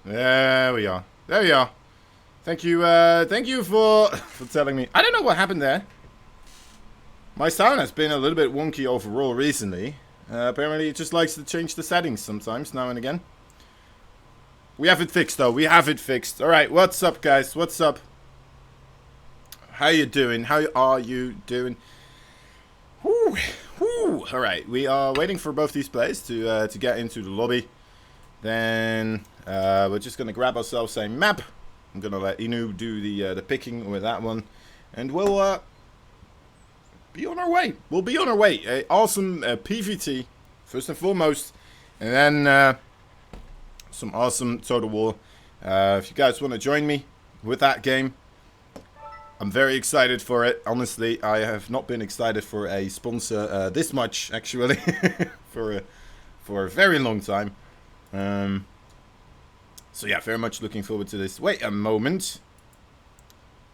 There we are. There we are. Thank you for telling me. I don't know what happened there. My sound has been a little bit wonky overall recently. Apparently it just likes to change the settings sometimes, now and again. We have it fixed though, we have it fixed. Alright, what's up guys, what's up? How you doing, how are you doing? Whew, whew. Alright, we are waiting for both these players to get into the lobby. Then we're just gonna grab ourselves a map. I'm gonna let Inu do the picking with that one. And we'll be on our way. We'll be on our way. Awesome PvT, first and foremost. And then some awesome Total War. If you guys want to join me with that game, I'm very excited for it. Honestly, I have not been excited for a sponsor this much, actually, for a very long time. So yeah, very much looking forward to this. Wait a moment.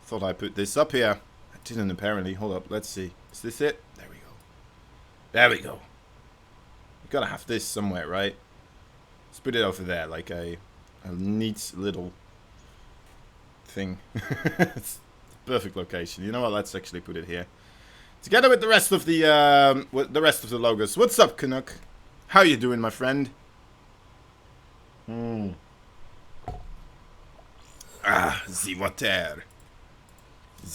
Thought I put this up here. I didn't apparently. Hold up, let's see. Is this it? There we go. There we go. You gotta have this somewhere, right? Let's put it over there, like a neat little thing. It's the perfect location. You know what? Let's actually put it here, together with the rest of the logos. What's up, Canuck? How you doing, my friend? Ah, the water.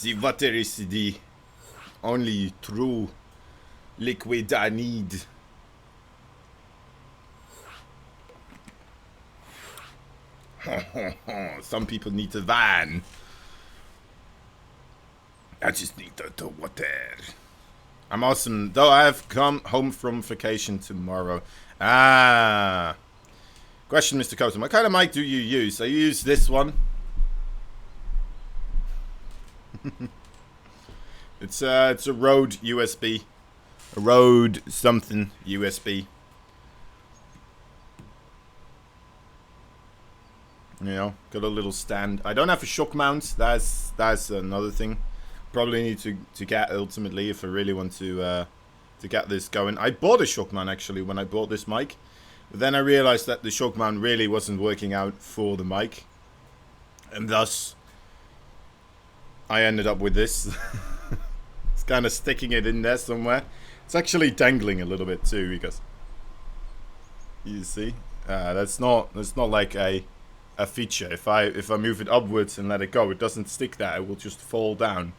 The water is the only true liquid I need. Some people need a van. I just need the water. I'm awesome. Though I have come home from vacation tomorrow. Ah. Question, Mr. Coulton. What kind of mic do you use? I use this one. It's a Rode USB. A Rode something USB. You know, got a little stand. I don't have a shock mount. That's another thing. Probably need to get ultimately if I really want to get this going. I bought a shock mount actually when I bought this mic, but then I realized that the shock mount really wasn't working out for the mic, and thus I ended up with this. It's kind of sticking it in there somewhere. It's actually dangling a little bit too, because you see, that's not like a feature. If I move it upwards and let it go, it doesn't stick there. It will just fall down.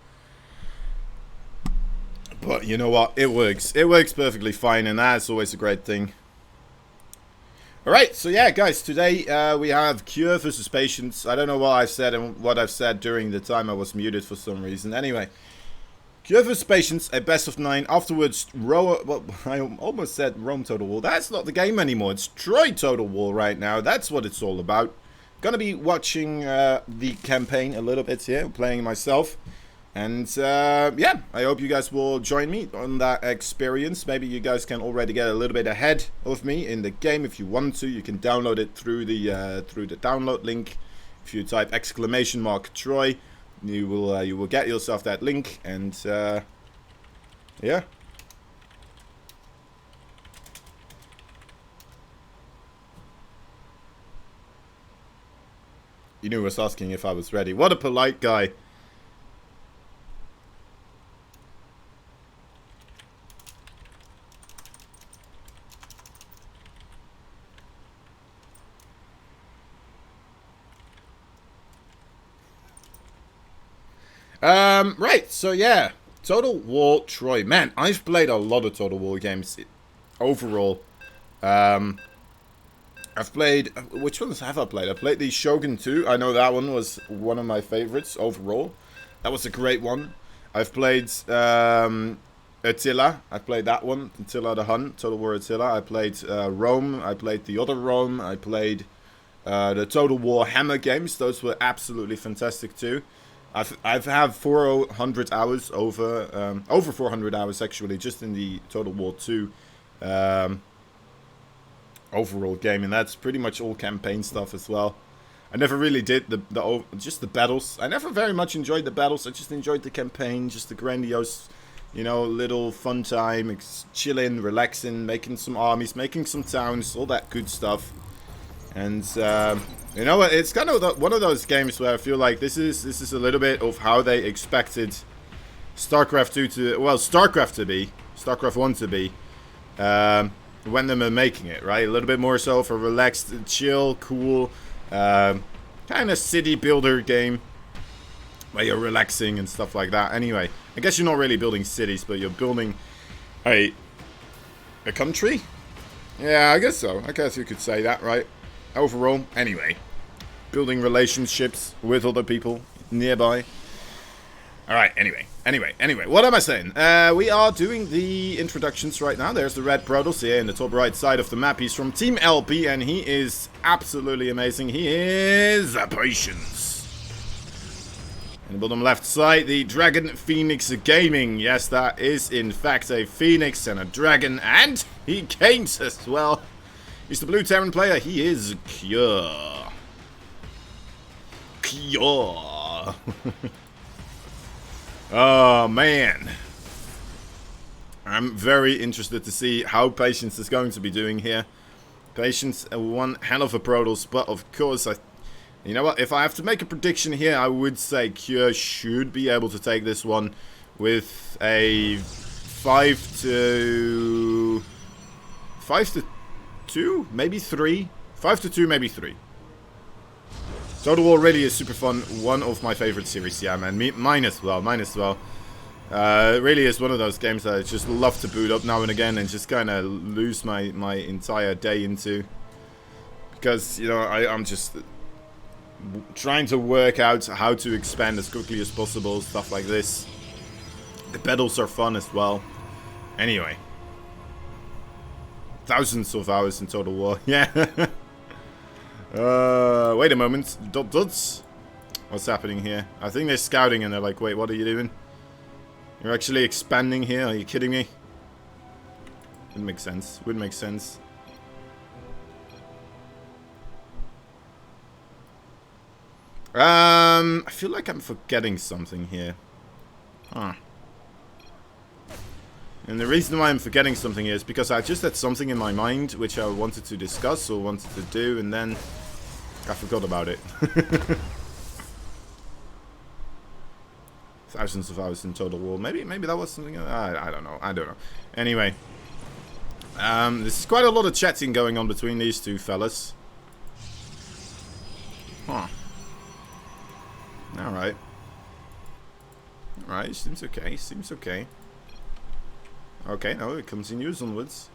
But you know what? It works. It works perfectly fine, and that's always a great thing. Alright, so yeah, guys, today we have Cure versus Patience. I don't know what I've said and what I've said during the time I was muted for some reason. Anyway, Cure versus Patience, a best of 9. Afterwards, well, I almost said Rome Total War. That's not the game anymore. It's Troy Total War right now. That's what it's all about. Gonna be watching the campaign a little bit here, playing myself. And yeah, I hope you guys will join me on that experience. Maybe you guys can already get a little bit ahead of me in the game if you want to. You can download it through the download link. If you type !Troy, you will get yourself that link, and yeah. You knew I was asking if I was ready. What a polite guy. Right, so yeah, Total War Troy. Man, I've played a lot of Total War games overall. I've played, which ones have I played? I played the Shogun 2. I know that one was one of my favorites overall. That was a great one. I've played Attila. I played that one, Attila the Hun, Total War Attila. I played Rome. I played the other Rome. I played the Total War Hammer games. Those were absolutely fantastic too. I've had 400 hours over 400 hours actually just in the Total War 2 overall game, and that's pretty much all campaign stuff as well. I never really did just the battles. I never very much enjoyed the battles. I just enjoyed the campaign, just the grandiose, you know, little fun time, chilling, relaxing, making some armies, making some towns, all that good stuff. And you know what? It's kind of one of those games where I feel like this is a little bit of how they expected StarCraft 2 to, well, StarCraft to be, StarCraft 1 to be, when they were making it, right? A little bit more so for relaxed, chill, cool, kind of city builder game where you're relaxing and stuff like that. Anyway, I guess you're not really building cities, but you're building a country? Yeah, I guess so. I guess you could say that, right? Overall, anyway, building relationships with other people nearby. Alright, anyway, what am I saying? We are doing the introductions right now. There's the red Protoss here in the top right side of the map. He's from Team LP, and he is absolutely amazing. He is Patience. In the bottom left side, the Dragon Phoenix Gaming. Yes, that is in fact a Phoenix and a Dragon, and he games as well. He's the blue Terran player. He is Cure. Cure. Oh, man. I'm very interested to see how Patience is going to be doing here. Patience, one hell of a Protoss, but of course, you know what? If I have to make a prediction here, I would say Cure should be able to take this one with a 5 to 2, maybe 3. 5 to 2, maybe 3. Total War really is super fun. One of my favorite series, yeah, man. Mine as well. It really is one of those games that I just love to boot up now and again and just kind of lose my entire day into. Because, you know, I'm just trying to work out how to expand as quickly as possible, stuff like this. The battles are fun as well. Anyway. Thousands of hours in Total War, yeah. Wait a moment. Dots? What's happening here? I think they're scouting and they're like, wait, what are you doing? You're actually expanding here? Are you kidding me? Wouldn't make sense. Wouldn't make sense. I feel like I'm forgetting something here. Huh. And the reason why I'm forgetting something is because I just had something in my mind which I wanted to discuss or wanted to do, and then I forgot about it. Thousands of hours in Total War. Maybe that was something. I don't know. Anyway, this is quite a lot of chatting going on between these two fellas. Huh. Alright. Alright, seems okay. Okay, now it continues onwards.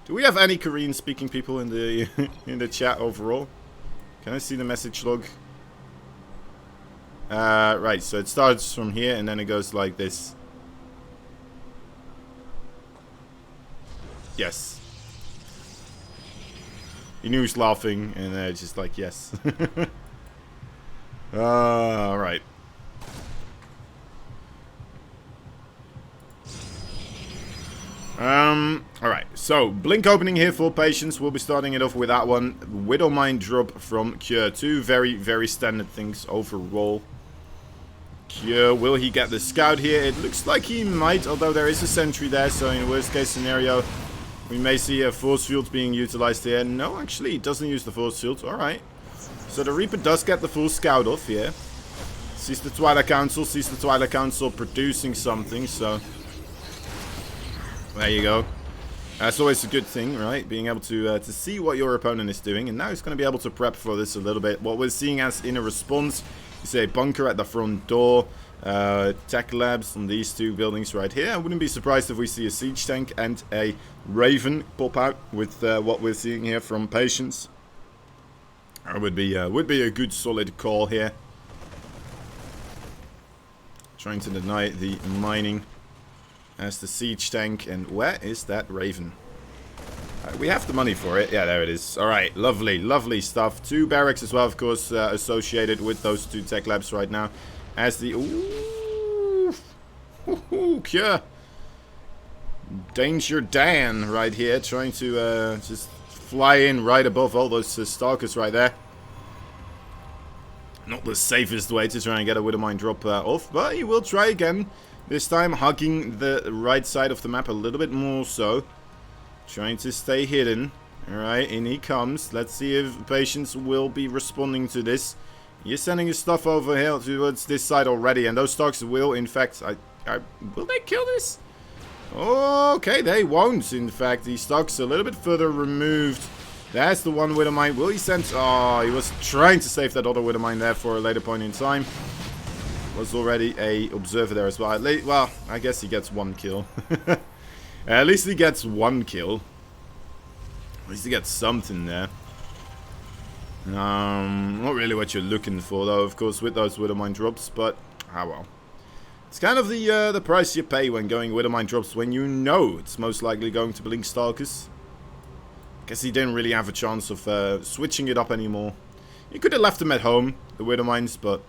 Do we have any Korean-speaking people in the in the chat overall? Can I see the message log? Right, so it starts from here and then it goes like this. Yes. He knew he was laughing and just like, yes. Alright. Alright, so blink opening here for Patience. We'll be starting it off with that one. Widowmine drop from Cure. Two very standard things overall. Cure, will he get the scout here? It looks like he might, although there is a sentry there, so in worst case scenario, we may see a force field being utilized here. No, actually, he doesn't use the force field. Alright. So the Reaper does get the full scout off here. Sees the Twilight Council producing something, so there you go. That's always a good thing, right? Being able to see what your opponent is doing. And now he's going to be able to prep for this a little bit. What we're seeing as in a response is a bunker at the front door. Tech labs on these two buildings right here. I wouldn't be surprised if we see a siege tank and a Raven pop out with what we're seeing here from Patience. That would be a good solid call here. Trying to deny the mining as the siege tank. And where is that Raven? We have the money for it. Yeah, there it is. Alright, lovely stuff. Two barracks as well, of course, associated with those two tech labs right now. As the... Ooh, Cure. Danger Dan right here, trying to just fly in right above all those stalkers right there. Not the safest way to try and get a Widowmine drop off, but he will try again. This time hugging the right side of the map a little bit more so. Trying to stay hidden. Alright, in he comes. Let's see if Patience will be responding to this. He's sending his stuff over here towards this side already, and those stocks will, in fact, will they kill this? Okay, they won't. In fact, the stocks a little bit further removed. That's the one Widow Mine. Will he send? Oh, he was trying to save that other Widow Mine there for a later point in time. Was already a observer there as well. Well, I guess he gets one kill. At least he gets one kill. At least he gets something there. Not really what you're looking for, though, of course, with those Widow Mine drops, but well. It's kind of the price you pay when going Widow Mine drops, when you know it's most likely going to Blink Stalkers. Guess he didn't really have a chance of switching it up anymore. You could have left them at home, the Widow Mines, but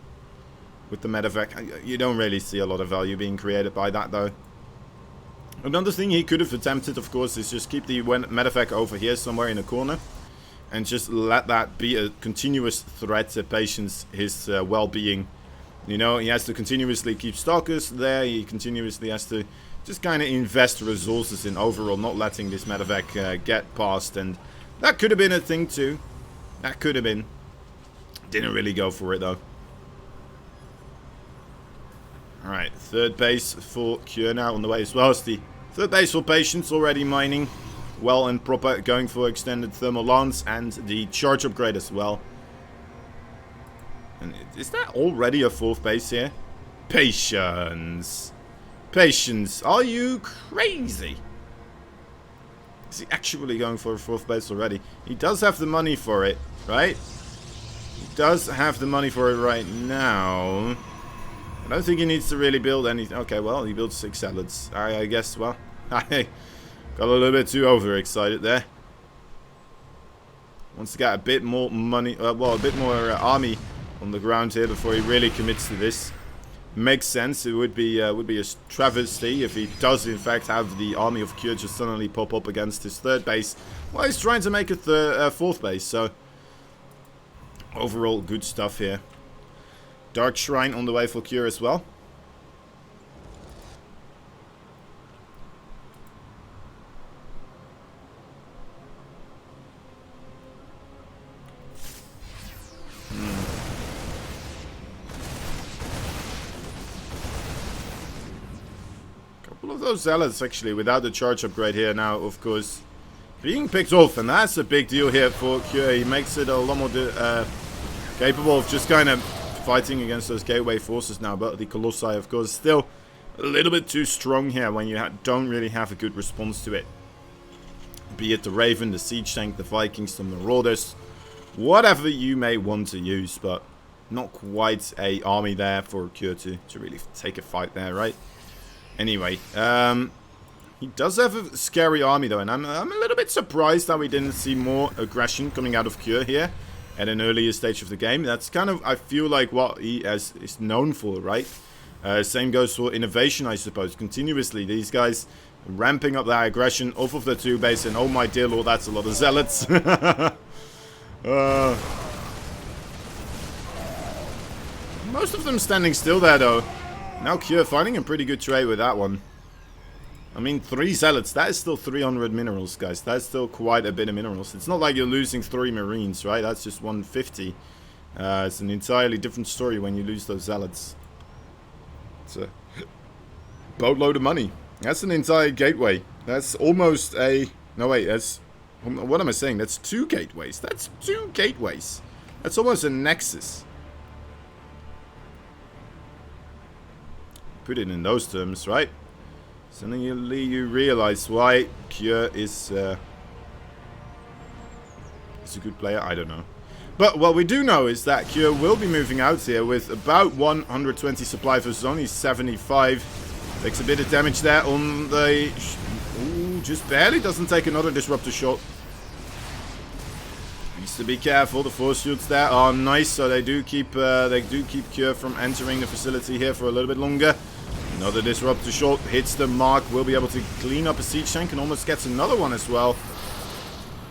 with the medevac, you don't really see a lot of value being created by that, though. Another thing he could have attempted, of course, is just keep the medevac over here somewhere in a corner. And just let that be a continuous threat to Patience, his well-being. You know, he has to continuously keep stalkers there. He continuously has to just kind of invest resources in overall not letting this medevac get past. And that could have been a thing too. That could have been. Didn't really go for it, though. Alright, third base for Cure now on the way as well as the third base for Patience, already mining well and proper, going for extended thermal lance and the charge upgrade as well. And is that already a fourth base here? Patience! Patience, are you crazy? Is he actually going for a fourth base already? He does have the money for it, right? He does have the money for it right now. I don't think he needs to really build anything. Okay, well, he builds 6 salads. I guess, well, I got a little bit too overexcited there. Wants to get a bit more money, well, a bit more army on the ground here before he really commits to this. Makes sense. It would be a travesty if he does, in fact, have the army of Cure just suddenly pop up against his third base. Well, he's trying to make a fourth base, so overall, good stuff here. Dark Shrine on the way for Cure as well. Couple of those zealots actually without the charge upgrade here now, of course, being picked off, and that's a big deal here for Cure. He makes it a lot more capable of just kind of fighting against those gateway forces now, but the Colossi, of course, still a little bit too strong here when you don't really have a good response to it. Be it the Raven, the Siege Tank, the Vikings, the Marauders, whatever you may want to use, but not quite a army there for Cure to really take a fight there, right? Anyway, he does have a scary army though, and I'm a little bit surprised that we didn't see more aggression coming out of Cure here at an earlier stage of the game. That's kind of, I feel like, what he is known for, right? Same goes for innovation, I suppose. Continuously, these guys ramping up that aggression off of the 2 base, and oh my dear lord, that's a lot of zealots. Most of them standing still there, though. Now Cure finding a pretty good trade with that one. I mean, 3 zealots, that is still 300 minerals, guys. That's still quite a bit of minerals. It's not like you're losing 3 marines, right? That's just 150. It's an entirely different story when you lose those zealots. It's a boatload of money. That's an entire gateway. That's almost a... No, wait, that's... What am I saying? That's 2 gateways. That's 2 gateways. That's almost a nexus. Put it in those terms, right? Suddenly you realize why Cure is a good player. I don't know. But what we do know is that Cure will be moving out here with about 120 supply versus only 75. Takes a bit of damage there on the... Ooh, just barely doesn't take another disruptor shot. Needs to be careful. The force shields there are nice, so they do keep Cure from entering the facility here for a little bit longer. Another disruptor shot hits the mark. Will be able to clean up a siege tank and almost gets another one as well.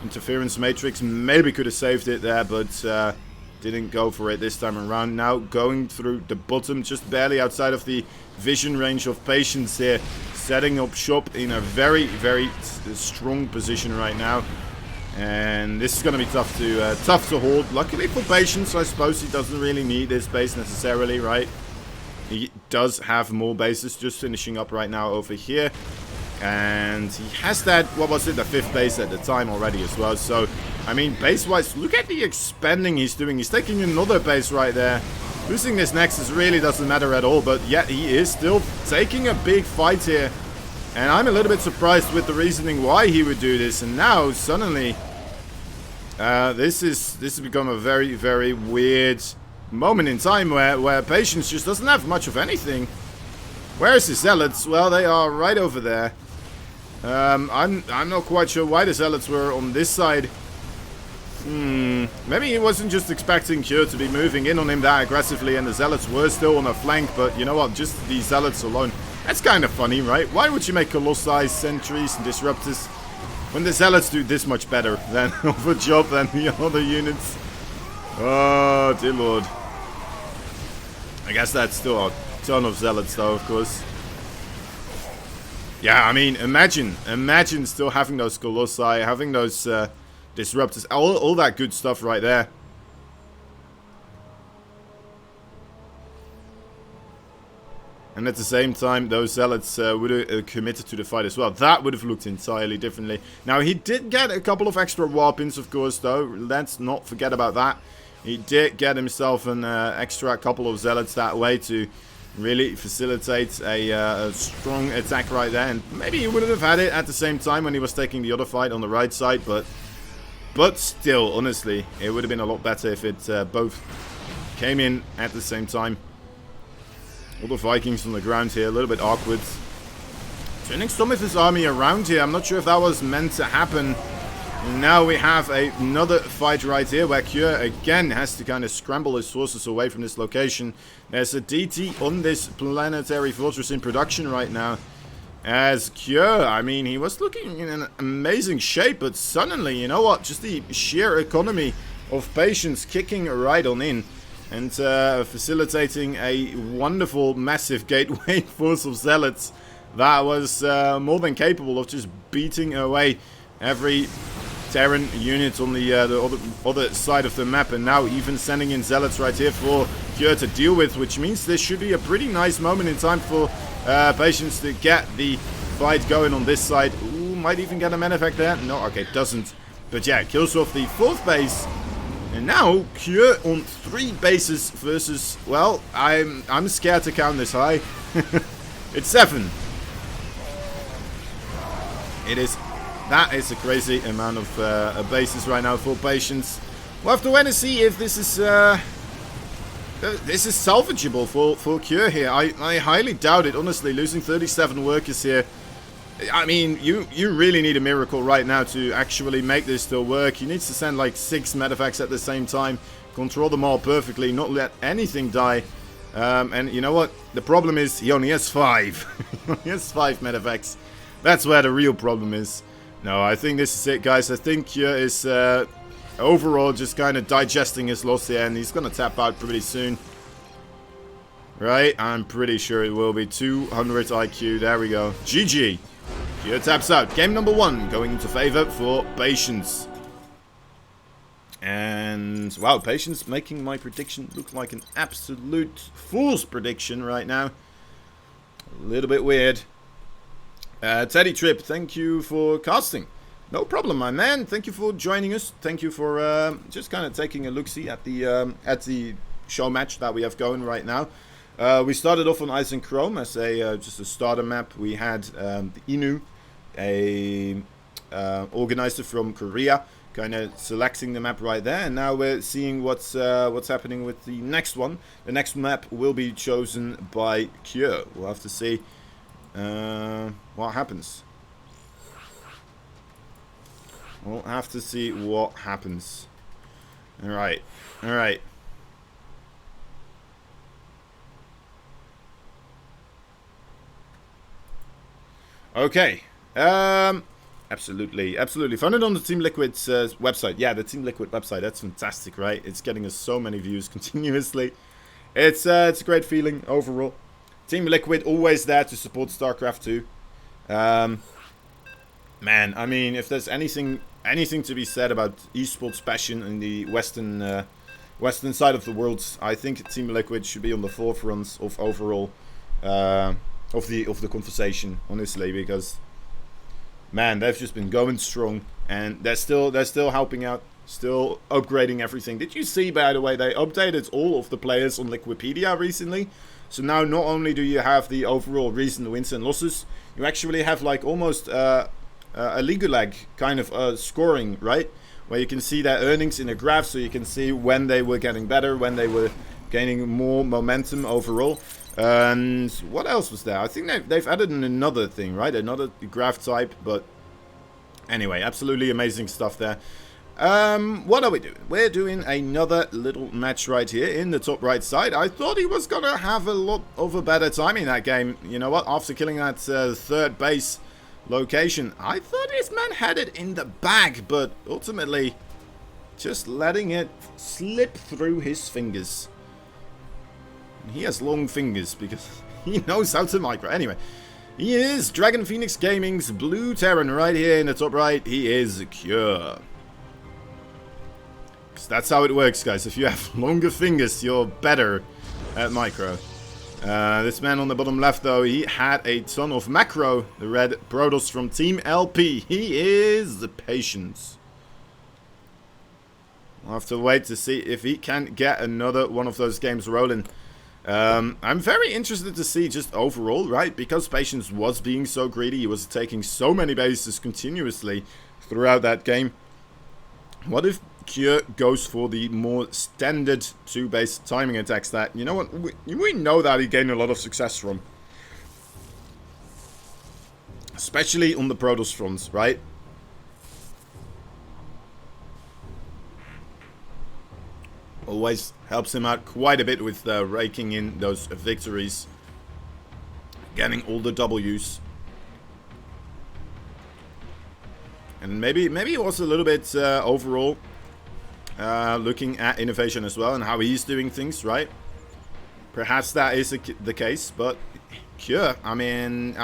Interference matrix maybe could have saved it there, but didn't go for it this time around. Now going through the bottom, just barely outside of the vision range of Patience here. Setting up shop in a very, very strong position right now. And this is going to be tough to hold. Luckily for Patience, I suppose he doesn't really need this base necessarily, right? He does have more bases just finishing up right now over here. And he has that, what was it, the 5th base at the time already as well. So, I mean, base-wise, look at the expanding he's doing. He's taking another base right there. Losing this Nexus really doesn't matter at all, but yet he is still taking a big fight here. And I'm a little bit surprised with the reasoning why he would do this. And now, suddenly, this has become a very, very weird moment in time where Patience just doesn't have much of anything. Where's the Zealots? Well, they are right over there. I'm not quite sure why the Zealots were on this side. Maybe he wasn't just expecting Cure to be moving in on him that aggressively and the Zealots were still on a flank, but you know what, just the Zealots alone. That's kind of funny, right? Why would you make Colossi, Sentries, and Disruptors when the Zealots do this much better than of a job than the other units? Oh, dear lord. I guess that's still a ton of Zealots though, of course. Yeah, I mean, imagine still having those Colossi, having those Disruptors, all that good stuff right there. And at the same time, those Zealots would have committed to the fight as well. That would have looked entirely differently. Now, he did get a couple of extra warpins, of course, though. Let's not forget about that. He did get himself an extra couple of Zealots that way to really facilitate a strong attack right there. And maybe he would have had it at the same time when he was taking the other fight on the right side, but still, honestly, it would have been a lot better if it both came in at the same time. All the Vikings on the ground here, a little bit awkward. Turning some of his army around here. I'm not sure if that was meant to happen. And now we have another fight right here where Cure again has to kind of scramble his forces away from this location. There's a DT on this planetary fortress in production right now. As Cure, I mean, he was looking in an amazing shape, but suddenly, you know what, just the sheer economy of Patience kicking right on in and facilitating a wonderful, massive gateway force of Zealots that was more than capable of just beating away every Terran unit on the other side of the map, and now even sending in Zealots right here for Cure to deal with, which means this should be a pretty nice moment in time for Patience to get the fight going on this side. Ooh, might even get a men effect there. No, okay, doesn't. But yeah, kills off the 4th base. And now Cure on 3 bases versus, well, I'm scared to count this high. It's 7. It is. That is a crazy amount of bases right now for Patience. We'll have to wait and see if this is salvageable for Cure here. I highly doubt it, honestly. Losing 37 workers here. I mean, you really need a miracle right now to actually make this still work. He needs to send like 6 medevacts at the same time, control them all perfectly, not let anything die. And you know what? The problem is he only has 5. He has 5 medevacts. That's where the real problem is. No, I think this is it, guys. I think Cure is overall just kind of digesting his loss here, and he's going to tap out pretty soon. Right? I'm pretty sure it will be 200 IQ. There we go. GG. Cure taps out. Game number 1 going into favor for Patience. And, wow, Patience making my prediction look like an absolute fool's prediction right now. A little bit weird. Teddy Trip, thank you for casting. No problem, my man. Thank you for joining us. Thank you for just kind of taking a look-see at the show match that we have going right now. We started off on Ice and Chrome as just a starter map. We had the Inu, a organizer from Korea, kind of selecting the map right there. And now we're seeing what's happening with the next one. The next map will be chosen by Cure. We'll have to see what happens. We'll have to see what happens. Alright. Alright. Okay. Absolutely. Absolutely. Found it on the Team Liquid's website. Yeah, the Team Liquid website. That's fantastic, right? It's getting us so many views continuously. It's a great feeling overall. Team Liquid always there to support StarCraft 2. Man, I mean, if there's anything anything to be said about esports passion in the western side of the world. I think Team Liquid should be on the forefront of overall of the conversation, honestly, because man, they've just been going strong, and they're still helping out, still upgrading everything. Did you see, by the way, they updated all of the players on Liquipedia recently? So now not only do you have the overall recent wins and losses, you actually have like almost a League kind of scoring, right? Where you can see their earnings in a graph, so you can see when they were getting better, when they were gaining more momentum overall. And what else was there? I think they've added another thing, right? Another graph type, but anyway, absolutely amazing stuff there. What are we doing? We're doing another little match right here in the top right side. I thought he was gonna have a lot of a better time in that game. You know what? After killing that third base location, I thought this man had it in the bag, but ultimately just letting it slip through his fingers. He has long fingers because he knows how to micro. Anyway, he is Dragon Phoenix Gaming's Blue Terran right here in the top right. He is Cure. That's how it works, guys. If you have longer fingers, you're better at micro. This man on the bottom left, though, he had a ton of macro. The red Protoss from Team LP. He is the Patience. We'll have to wait to see if he can get another one of those games rolling. I'm very interested to see just overall, right? Because Patience was being so greedy. He was taking so many bases continuously throughout that game. What if Cure goes for the more standard 2-base timing attacks that, you know what, we know that he gained a lot of success from. Especially on the Protoss fronts, right? Always helps him out quite a bit with raking in those victories. Getting all the W's. And maybe it was a little bit overall looking at innovation as well and how he's doing things, right? Perhaps that is the case, but Cure, I mean,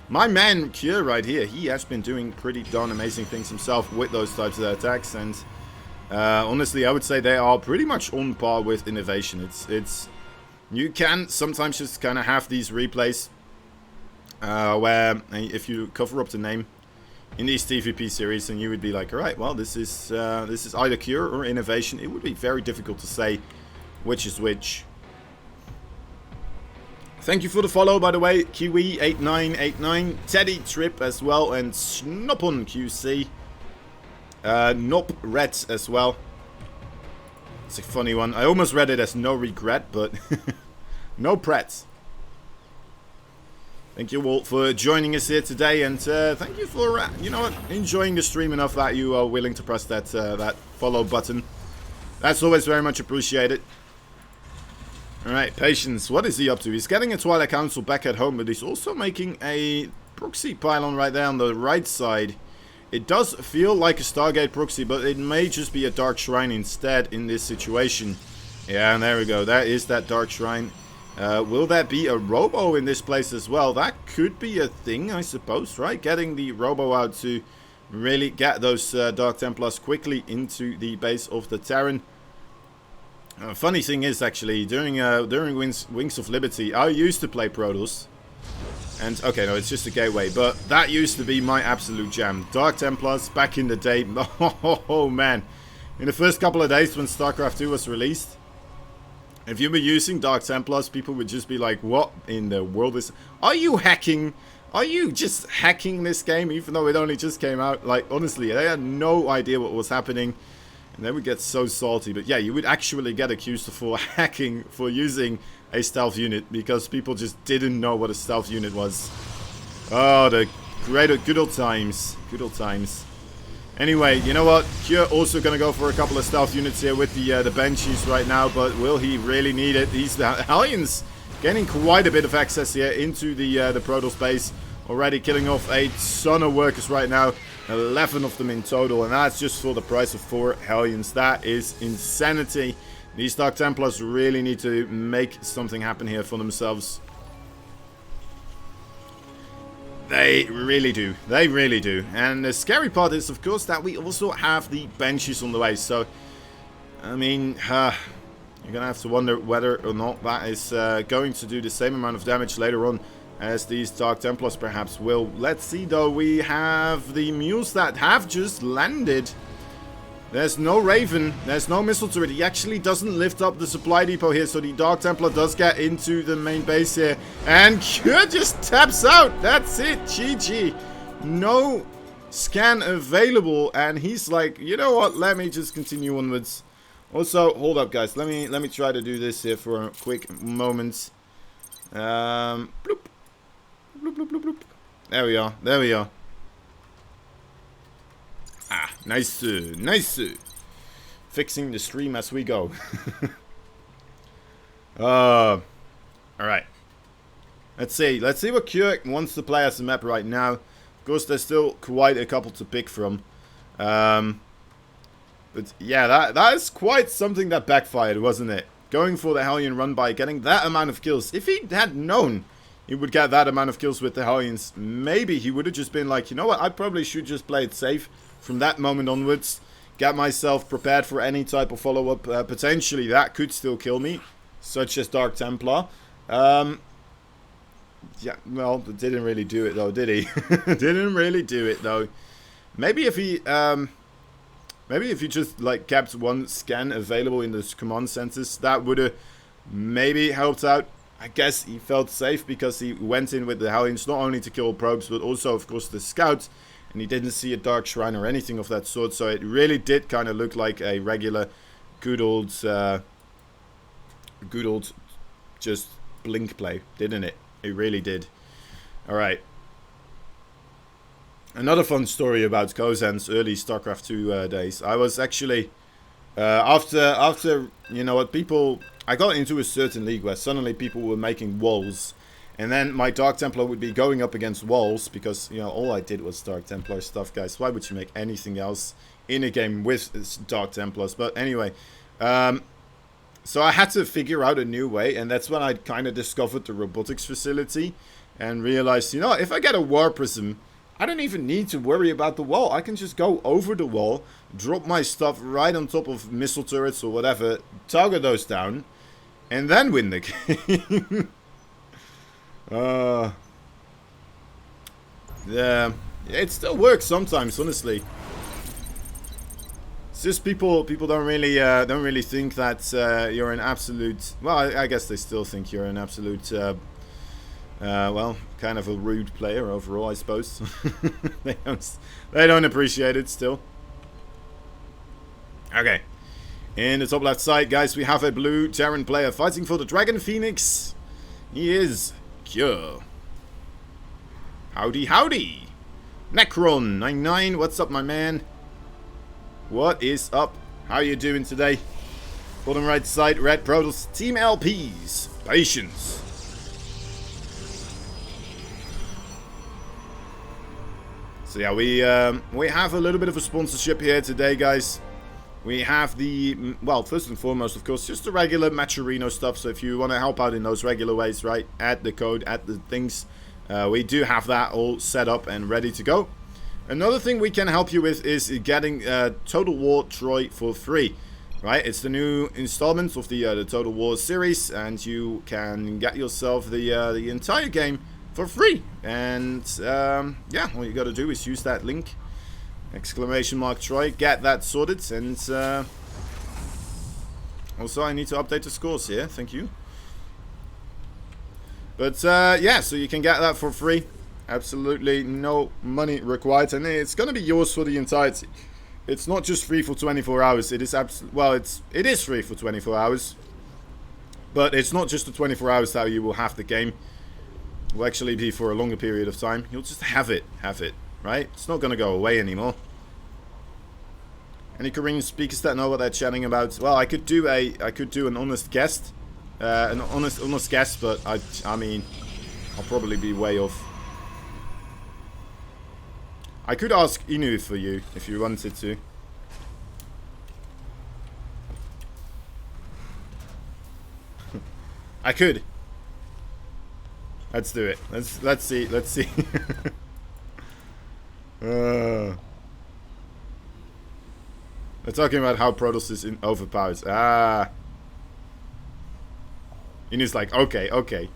my man Cure right here, he has been doing pretty darn amazing things himself with those types of attacks, and honestly, I would say they are pretty much on par with innovation. It's you can sometimes just kind of have these replays where if you cover up the name in these TVP series, and you would be like, all right, well, this is either Cure or innovation. It would be very difficult to say which is which. Thank you for the follow, by the way, Kiwi8989, Teddy Trip as well, and Snopon QC, Nop Red as well. It's a funny one. I almost read it as no regret, but no prets. Thank you all for joining us here today, and thank you for, you know what, enjoying the stream enough that you are willing to press that that follow button. That's always very much appreciated. Alright, Patience, what is he up to? He's getting a Twilight Council back at home, but he's also making a proxy pylon right there on the right side. It does feel like a Stargate proxy, but it may just be a Dark Shrine instead in this situation. Yeah, and there we go. That is that Dark Shrine. Will that be a Robo in this place as well? That could be a thing, I suppose, right? Getting the Robo out to really get those Dark Templars quickly into the base of the Terran. Funny thing is, actually, during Wings of Liberty, I used to play Protoss. And, okay, no, it's just a gateway, but that used to be my absolute jam. Dark Templars, back in the day, oh man. In the first couple of days when StarCraft 2 was released, if you were using Dark Templars, people would just be like, what in the world is... Are you hacking? Are you just hacking this game, even though it only just came out? Like, honestly, they had no idea what was happening. And they would get so salty. But yeah, you would actually get accused for hacking for using a stealth unit, because people just didn't know what a stealth unit was. Oh, the good old times. Good old times. Anyway, you know what? Cure also going to go for a couple of stealth units here with the Banshees right now, but will he really need it? These Hellions gaining quite a bit of access here into the Protoss base. Already killing off a ton of workers right now. 11 of them in total, and that's just for the price of 4 Hellions. That is insanity. These Dark Templars really need to make something happen here for themselves. They really do. They really do. And the scary part is, of course, that we also have the benches on the way. So, I mean, you're going to have to wonder whether or not that is going to do the same amount of damage later on as these Dark Templars perhaps will. Let's see, though. We have the mules that have just landed. There's no Raven. There's no missile turret. He actually doesn't lift up the supply depot here, so the Dark Templar does get into the main base here. And Cure just taps out. That's it. GG. No scan available. And he's like, you know what? Let me just continue onwards. Also, hold up, guys. Let me try to do this here for a quick moment. Bloop. Bloop, bloop, bloop, bloop. There we are. There we are. Ah, nice, nice. Fixing the stream as we go. Alright. Let's see what Kjörk wants to play as the map right now. Of course, there's still quite a couple to pick from. But yeah, that is quite something that backfired, wasn't it? Going for the Hellion run by getting that amount of kills. If he had known he would get that amount of kills with the Hellions, maybe he would have just been like, you know what, I probably should just play it safe. From that moment onwards, get myself prepared for any type of follow-up. Potentially, that could still kill me, such as Dark Templar. Yeah, well, didn't really do it, though, did he? Didn't really do it, though. Maybe if he just, like, kept one scan available in the command centers, that would have maybe helped out. I guess he felt safe because he went in with the Hellions, not only to kill probes, but also, of course, the scouts. And he didn't see a Dark Shrine or anything of that sort. So it really did kind of look like a regular, good old just blink play, didn't it? It really did. Alright. Another fun story about Kozan's early StarCraft 2 days. I was actually, after, you know what, I got into a certain league where suddenly people were making walls. And then my Dark Templar would be going up against walls because, you know, all I did was Dark Templar stuff, guys. Why would you make anything else in a game with Dark Templars? But anyway, so I had to figure out a new way, and that's when I kind of discovered the robotics facility and realized, you know, if I get a War Prism, I don't even need to worry about the wall. I can just go over the wall, drop my stuff right on top of missile turrets or whatever, target those down, and then win the game. Yeah, it still works sometimes, honestly. It's just people don't really think that you're an absolute. Well, I guess they still think you're an absolute. Well, kind of a rude player overall, I suppose. they don't appreciate it still. Okay, in the top left side, guys, we have a blue Terran player fighting for the Dragon Phoenix. He is Cure. Howdy, howdy. Necron99, what's up, my man? What is up? How you doing today? Bottom right side, Red Protoss, Team LPs. Patience. So yeah, we have a little bit of a sponsorship here today, guys. We have the, well, first and foremost, of course, just the regular Matcherino stuff. So if you want to help out in those regular ways, right, add the code, add the things. We do have that all set up and ready to go. Another thing we can help you with is getting Total War Troy for free, right? It's the new installment of the Total War series, and you can get yourself the entire game for free. And yeah, all you got to do is use that link. !Troy, get that sorted, and also I need to update the scores here, thank you. But yeah, so you can get that for free, absolutely no money required, and it's going to be yours for the entirety. It's not just free for 24 hours, it is well, it is free for 24 hours, but it's not just the 24 hours that you will have the game. It will actually be for a longer period of time. You'll just have it. Right? It's not going to go away anymore. Any Korean speakers that know what they're chatting about? Well, I could do an honest guess, but I mean, I'll probably be way off. I could ask Inu for you if you wanted to. I could. Let's do it. Let's see. Let's see. We're talking about how Protoss is overpowered. Ah. And he's like, okay, okay.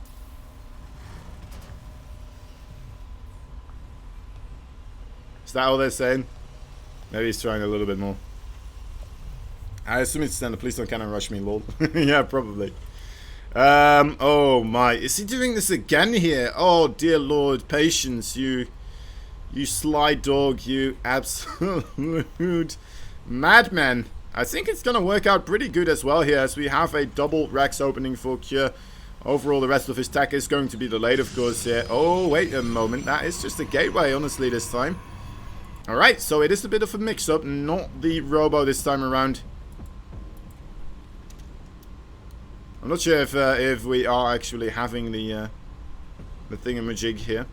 Is that all they're saying? Maybe he's trying a little bit more. I assume it's standard. Please don't cannon rush me, lol. Yeah, probably. Oh my. Is he doing this again here? Oh, dear lord. Patience, you sly dog, you absolute madman. I think it's going to work out pretty good as well here, as we have a double Rex opening for Kure. Overall, the rest of his tech is going to be delayed, of course, here. Oh, wait a moment. That is just a gateway, honestly, this time. Alright, so it is a bit of a mix-up. Not the Robo this time around. I'm not sure if we are actually having the thingamajig here.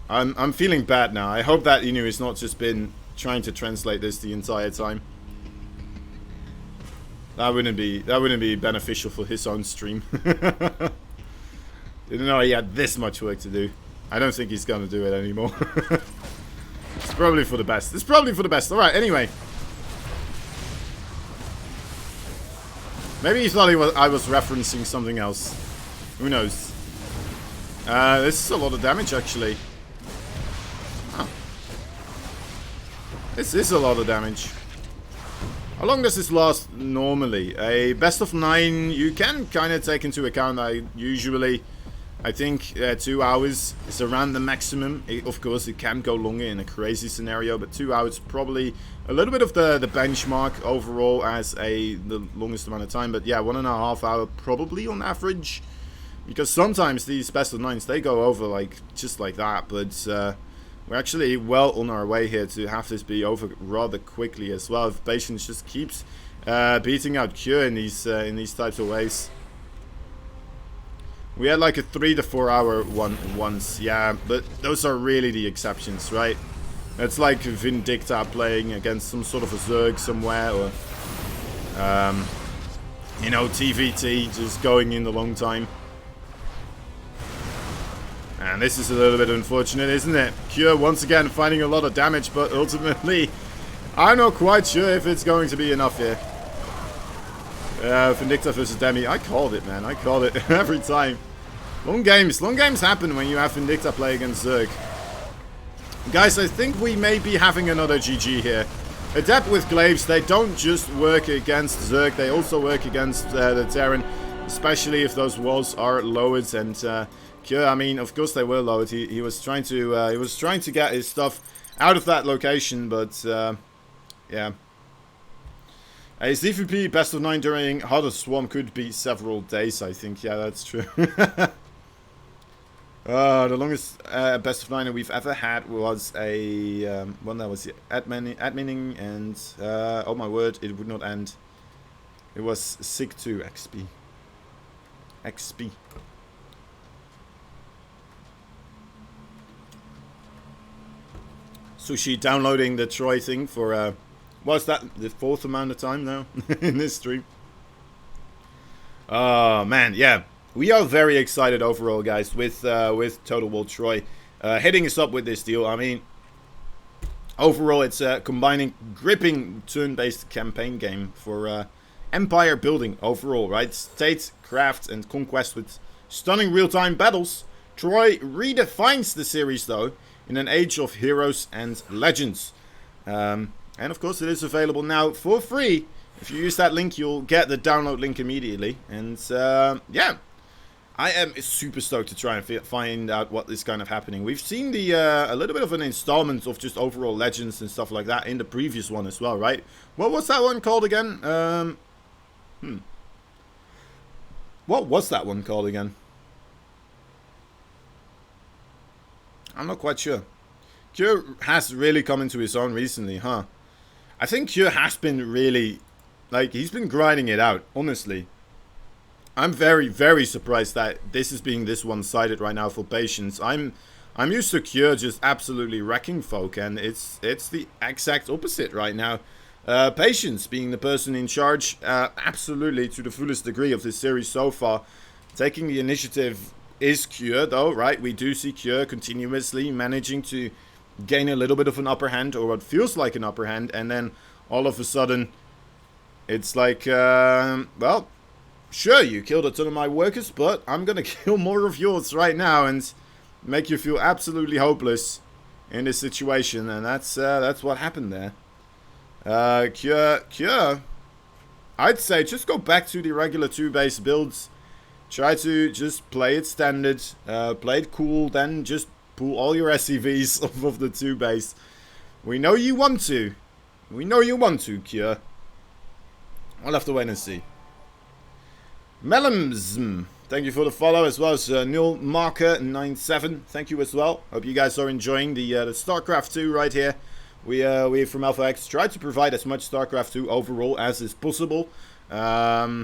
I'm feeling bad now. I hope that Inu has not just been trying to translate this the entire time. That wouldn't be beneficial for his own stream. Didn't know he had this much work to do. I don't think he's gonna do it anymore. It's probably for the best. It's probably for the best. Alright, anyway. Maybe he thought I was referencing something else. Who knows? This is a lot of damage, actually. Huh. This is a lot of damage. How long does this last normally? A best of 9, you can kind of take into account that usually, I think 2 hours is around the maximum. Of course, it can go longer in a crazy scenario, but 2 hours probably a little bit of the benchmark overall as the longest amount of time. But yeah, 1.5 hours probably on average, because sometimes these best of 9s, they go over like just like that. But we're actually well on our way here to have this be over rather quickly as well. If Patience just keeps beating out Kure in these types of ways. We had like a 3 to 4 hour one once, yeah, but those are really the exceptions, right? It's like Vindicta playing against some sort of a Zerg somewhere, or you know, TvT just going in the long time. And this is a little bit unfortunate, isn't it? Kure once again finding a lot of damage, but ultimately, I'm not quite sure if it's going to be enough here. Vindicta versus Demi. I called it, man. I called it every time. Long games happen when you have Vindicta play against Zerg. Guys, I think we may be having another GG here. Adept with Glaives, they don't just work against Zerg, they also work against the Terran, especially if those walls are lowered. And Kure, I mean, of course they were lowered. He was trying to get his stuff out of that location, but yeah. His DVP best of 9 during Harder Swarm could be several days, I think. Yeah, that's true. The longest best of 9 we've ever had was a one that was adminning, and oh my word, it would not end. It was SIG 2 XP. Sushi downloading the Troy thing for what's that, the 4th amount of time now in this stream. Oh man, yeah. We are very excited overall, guys, with Total War Troy hitting us up with this deal. I mean, overall, it's combining gripping turn-based campaign game for empire building overall, right? Statecraft and conquest with stunning real-time battles. Troy redefines the series, though, in an age of heroes and legends. And of course, it is available now for free. If you use that link, you'll get the download link immediately. And yeah. I am super stoked to try and find out what is kind of happening. We've seen the a little bit of an installment of just overall legends and stuff like that in the previous one as well, right? What was that one called again? What was that one called again? I'm not quite sure. Kure has really come into his own recently, huh? I think Kure has been really, like, he's been grinding it out, honestly. I'm very, very surprised that this is being this one-sided right now for Patience. I'm used to Kure just absolutely wrecking folk, and it's the exact opposite right now. Patience being the person in charge, absolutely to the fullest degree of this series so far. Taking the initiative is Cure, though, right? We do see Cure continuously managing to gain a little bit of an upper hand, or what feels like an upper hand, and then all of a sudden, it's like, well, sure, you killed a ton of my workers, but I'm gonna kill more of yours right now and make you feel absolutely hopeless in this situation, and that's what happened there. Cure, I'd say just go back to the regular 2-base builds. Try to just play it standard, play it cool, then just pull all your SCVs off of the 2-base. We know you want to. We know you want to, Cure. I'll have to wait and see. Melums, thank you for the follow, as well as Nil Marker 97. Thank you as well. Hope you guys are enjoying the StarCraft 2 right here. We from Alpha X try to provide as much StarCraft 2 overall as is possible. Yeah,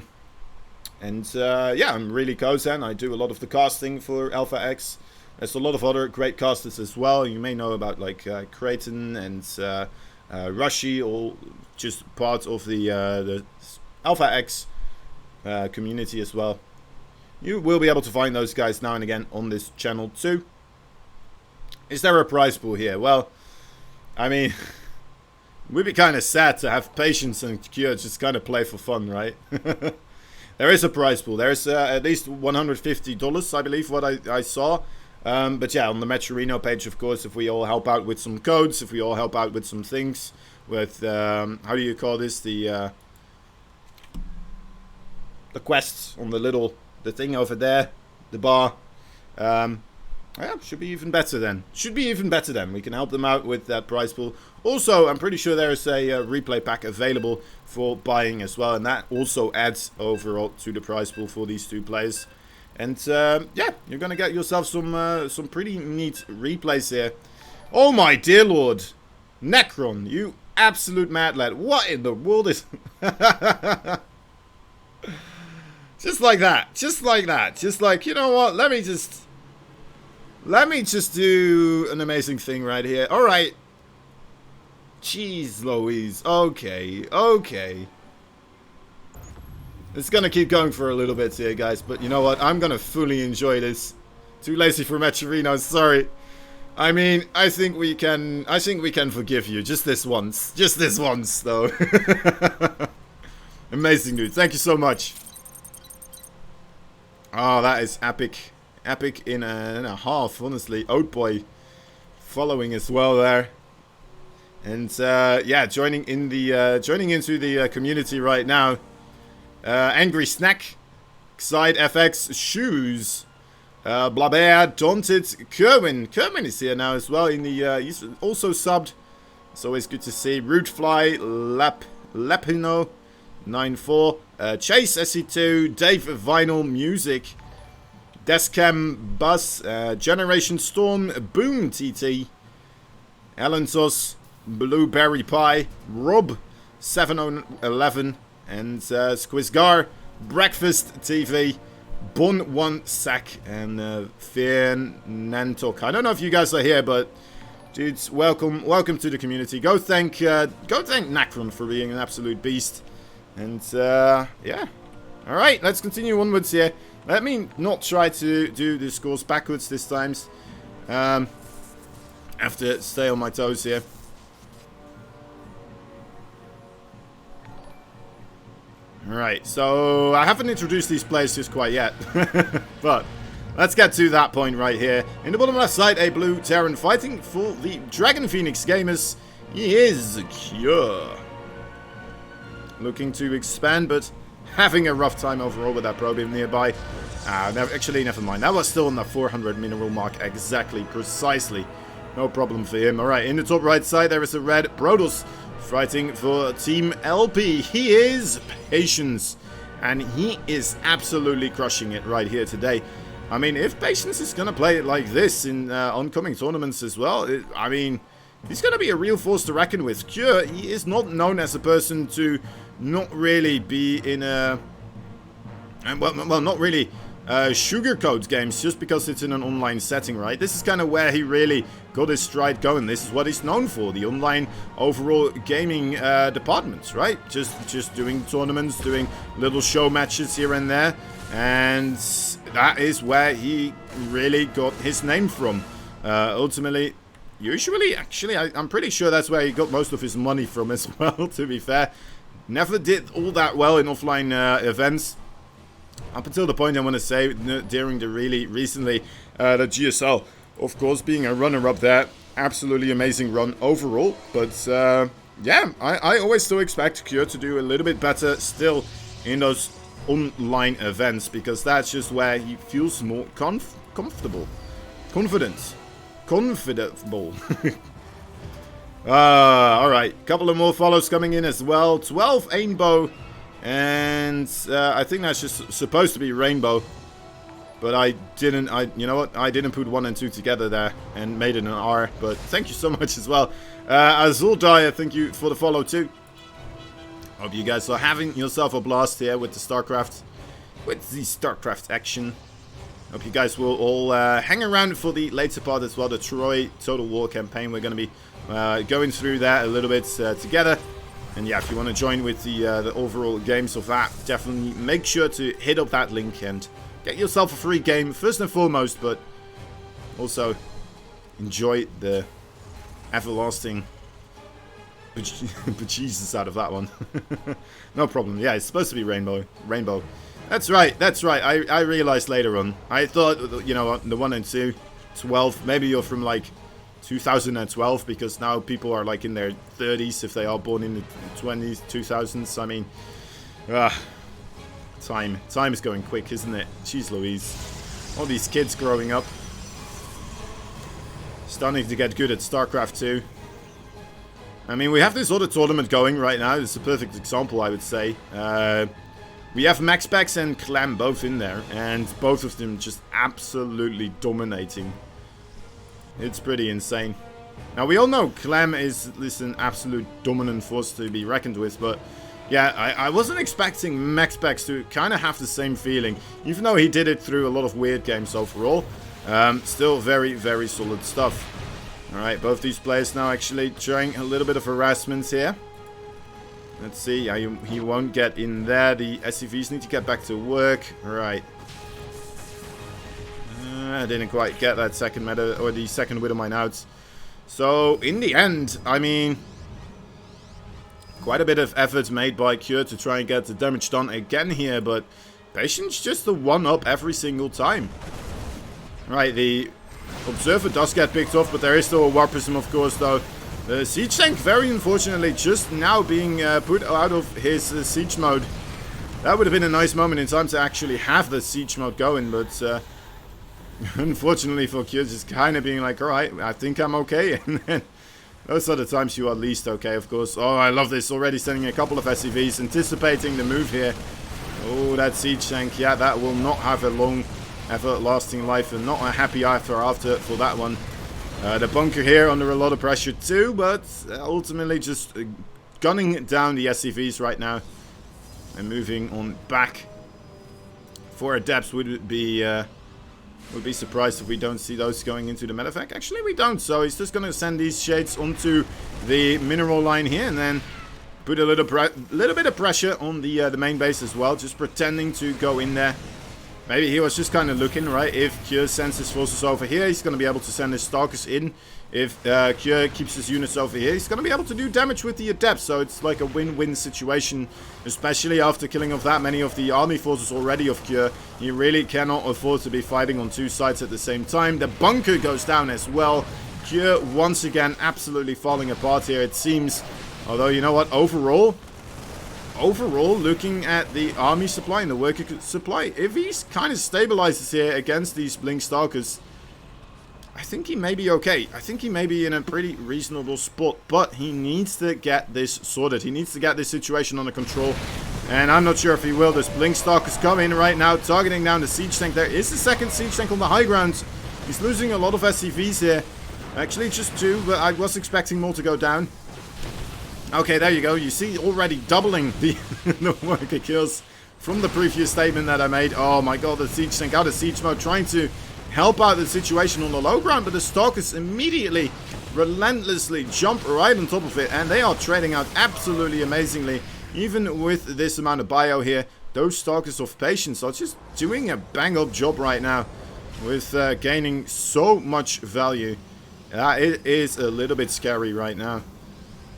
I'm really Kozan. I do a lot of the casting for Alpha X. There's a lot of other great casters as well. You may know about like Creighton and Rushi, all just part of the Alpha X community as well. You will be able to find those guys now and again on this channel too. Is there a prize pool here? Well, I mean, it would be kind of sad to have Patience and Cure just kind of play for fun, right? There is a prize pool. There's at least $150, I believe, what I saw. But yeah, on the Matcherino page, of course, if we all help out with some codes, if we all help out with some things, with, how do you call this, the quests on the thing over there, the bar, yeah, should be even better then. Should be even better then. We can help them out with that prize pool. Also, I'm pretty sure there is a replay pack available for buying as well, and that also adds overall to the prize pool for these two players. And yeah, you're gonna get yourself some pretty neat replays here. Oh my dear lord, Necron, you absolute mad lad! What in the world is? Just like that, just like that, just like, you know what? Let me just do an amazing thing right here. All right. Jeez Louise. Okay, okay. It's gonna keep going for a little bit here, guys, but you know what? I'm gonna fully enjoy this. Too lazy for Matcherino, sorry. I mean, I think we can forgive you just this once. Just this once, though. Amazing, dude. Thank you so much. Oh, that is epic. Epic in a half, honestly. Oat Boy following as well there. And yeah, joining into the community right now. Angry Snack, Side FX, Shoes, Blabert, Daunted, Kerwin. Kerwin is here now as well. In the he's also subbed. It's always good to see. Rootfly, Lepino, 94, Chase SC2, Dave Vinyl Music, Descam Buzz, Generation Storm, Boom TT, Alantos, Blueberry Pie, Rob 7011, and Squizgar, Breakfast TV, Bon1 Sack, and Fear Nantok. I don't know if you guys are here, but dudes, welcome to the community. Go thank Necron for being an absolute beast. And yeah, all right, let's continue onwards here. Let me not try to do the scores backwards this time. Have to stay on my toes here. Alright, so I haven't introduced these players just quite yet. But let's get to that point right here. In the bottom left side, a blue Terran fighting for the Dragon Phoenix Gamers. He is Cure. Looking to expand, but having a rough time overall with that probe nearby. Actually, never mind. That was still on the 400 mineral mark exactly, precisely. No problem for him. Alright, in the top right side, there is a red Protoss fighting for Team LP. He is Patience, and he is absolutely crushing it right here today. I mean, if Patience is going to play it like this in oncoming tournaments as well, I mean, he's going to be a real force to reckon with. Cure, he is not known as a person to not really be in a... well, not really sugarcoat games just because it's in an online setting, right? This is kind of where he really got his stride going. This is what he's known for, the online overall gaming departments, right? Just doing tournaments, doing little show matches here and there, and that is where he really got his name from. Ultimately, usually, actually, I'm pretty sure that's where he got most of his money from as well, to be fair. Never did all that well in offline events. Up until the point I want to say during the really recently the GSL, of course, being a runner-up there, absolutely amazing run overall. But yeah, I always still expect Cure to do a little bit better still in those online events, because that's just where he feels more comfortable, confident. Alright, couple of more follows coming in as well. 12 Ainbow. And I think that's just supposed to be Rainbow. But you know what? I didn't put 1 and 2 together there and made it an R. But thank you so much as well. Azul Dyer, thank you for the follow too. Hope you guys are having yourself a blast here with the StarCraft action. Hope you guys will all hang around for the later part as well, the Troy Total War campaign. We're going to be going through that a little bit together. And yeah, if you want to join with the overall games of that, definitely make sure to hit up that link and get yourself a free game, first and foremost, but also enjoy the everlasting bejesus out of that one. No problem. Yeah, it's supposed to be Rainbow. That's right. I realized later on. I thought, you know, the 1 and 2, 12, maybe you're from like 2012, because now people are like in their 30s if they are born in the 20s, 2000s. I mean, time is going quick, isn't it? Jeez Louise. All these kids growing up, starting to get good at StarCraft 2. I mean, we have this other tournament going right now. It's a perfect example, I would say. We have MaxPax and Clem both in there, and both of them just absolutely dominating. It's pretty insane. Now, we all know Clem is an absolute dominant force to be reckoned with, but yeah, I wasn't expecting MaxPax to kind of have the same feeling, even though he did it through a lot of weird games overall. Still very, very solid stuff. Alright, both these players now actually trying a little bit of harassment here. Let's see, he won't get in there. The SCVs need to get back to work. Alright. I didn't quite get that second meta, or the second Widow Mine out. So, in the end, I mean, quite a bit of effort made by Cure to try and get the damage done again here, but Patience just the one-up every single time. Right, the Observer does get picked off, but there is still a War Prism, of course, though. The Siege Tank, very unfortunately, just now being put out of his Siege mode. That would have been a nice moment in time to actually have the Siege mode going, but unfortunately for Cure, just kind of being like, alright, I think I'm okay. And then those are the times you are least okay, of course. Oh, I love this. Already sending a couple of SCVs, anticipating the move here. Oh, that Siege Tank, yeah, that will not have a long, everlasting life, and not a happy after for that one. The bunker here under a lot of pressure too, but ultimately just gunning down the SCVs right now. And moving on back for Adepts would be surprised if we don't see those going into the medevac. Actually, we don't, so he's just going to send these Shades onto the mineral line here, and then put a little bit of pressure on the main base as well, just pretending to go in there. Maybe he was just kind of looking, right? If Cure sends his forces over here, he's going to be able to send his Stalkers in. If Cure keeps his units over here, he's going to be able to do damage with the Adepts. So it's like a win-win situation, especially after killing off that many of the army forces already of Cure. He really cannot afford to be fighting on two sides at the same time. The bunker goes down as well. Cure once again absolutely falling apart here, it seems. Although, you know what? Overall, looking at the army supply and the worker supply, if he kind of stabilizes here against these Blink Stalkers, I think he may be okay. I think he may be in a pretty reasonable spot, but he needs to get this sorted. He needs to get this situation under control, and I'm not sure if he will. This Blink Stalkers come in right now, targeting down the Siege Tank. There is the second Siege Tank on the high ground. He's losing a lot of SCVs here. Actually, just 2, but I was expecting more to go down. Okay, there you go. You see already doubling the, the worker kills from the previous statement that I made. Oh my god, the siege tank out of siege mode, trying to help out the situation on the low ground, but the stalkers immediately, relentlessly jump right on top of it, and they are trading out absolutely amazingly. Even with this amount of bio here, those stalkers of patience are just doing a bang-up job right now with gaining so much value. It is a little bit scary right now.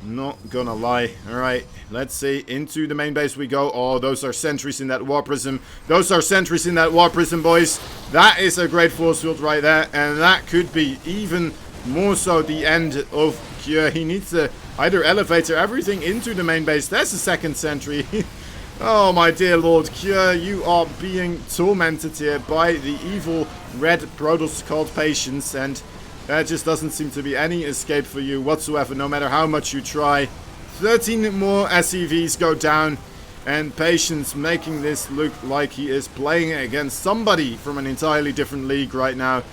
Not gonna lie. Alright, let's see. Into the main base we go. Oh, those are sentries in that war prism. Those are sentries in that war prism, boys. That is a great force field right there. And that could be even more so the end of Kure. He needs to either elevator everything into the main base. There's a second sentry. Oh, my dear Lord. Kure, you are being tormented here by the evil red Protoss called Patience. And there just doesn't seem to be any escape for you whatsoever, no matter how much you try. 13 more SCVs go down, and Patience making this look like he is playing against somebody from an entirely different league right now.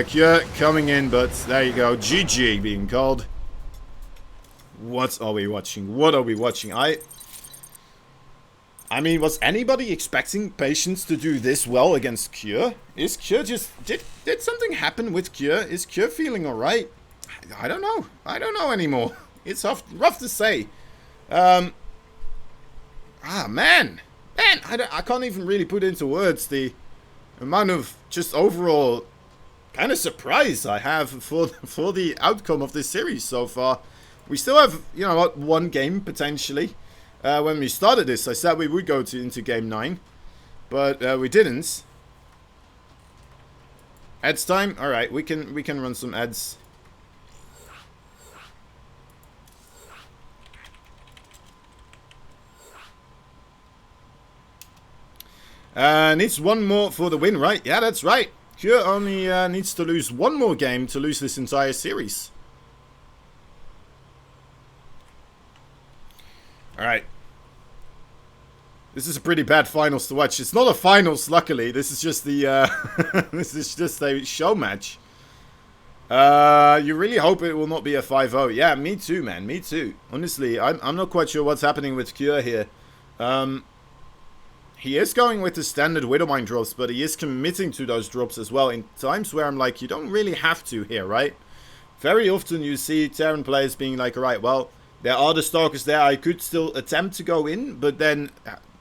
Kure coming in, but there you go. GG being called. What are we watching? What are we watching? I mean, was anybody expecting Patience to do this well against Kure? Is Kure just... Did something happen with Kure? Is Kure feeling alright? I don't know. I don't know anymore. It's rough to say. Man. Man, I can't even really put into words the amount of just overall kind of surprise I have for the outcome of this series so far. We still have, you know what, one game potentially. When we started this, I said we would go into game 9, but we didn't. Ads time. All right, we can run some ads. Needs one more for the win, right? Yeah, that's right. Kure only needs to lose one more game to lose this entire series. All right. This is a pretty bad finals to watch. It's not a finals, luckily. This is just the this is just a show match. You really hope it will not be a 5-0. Yeah, me too, man. Me too. Honestly, I'm not quite sure what's happening with Kure here. He is going with the standard Widowmine drops, but he is committing to those drops as well in times where I'm like, you don't really have to here, right? Very often you see Terran players being like, alright, well, there are the Stalkers there. I could still attempt to go in, but then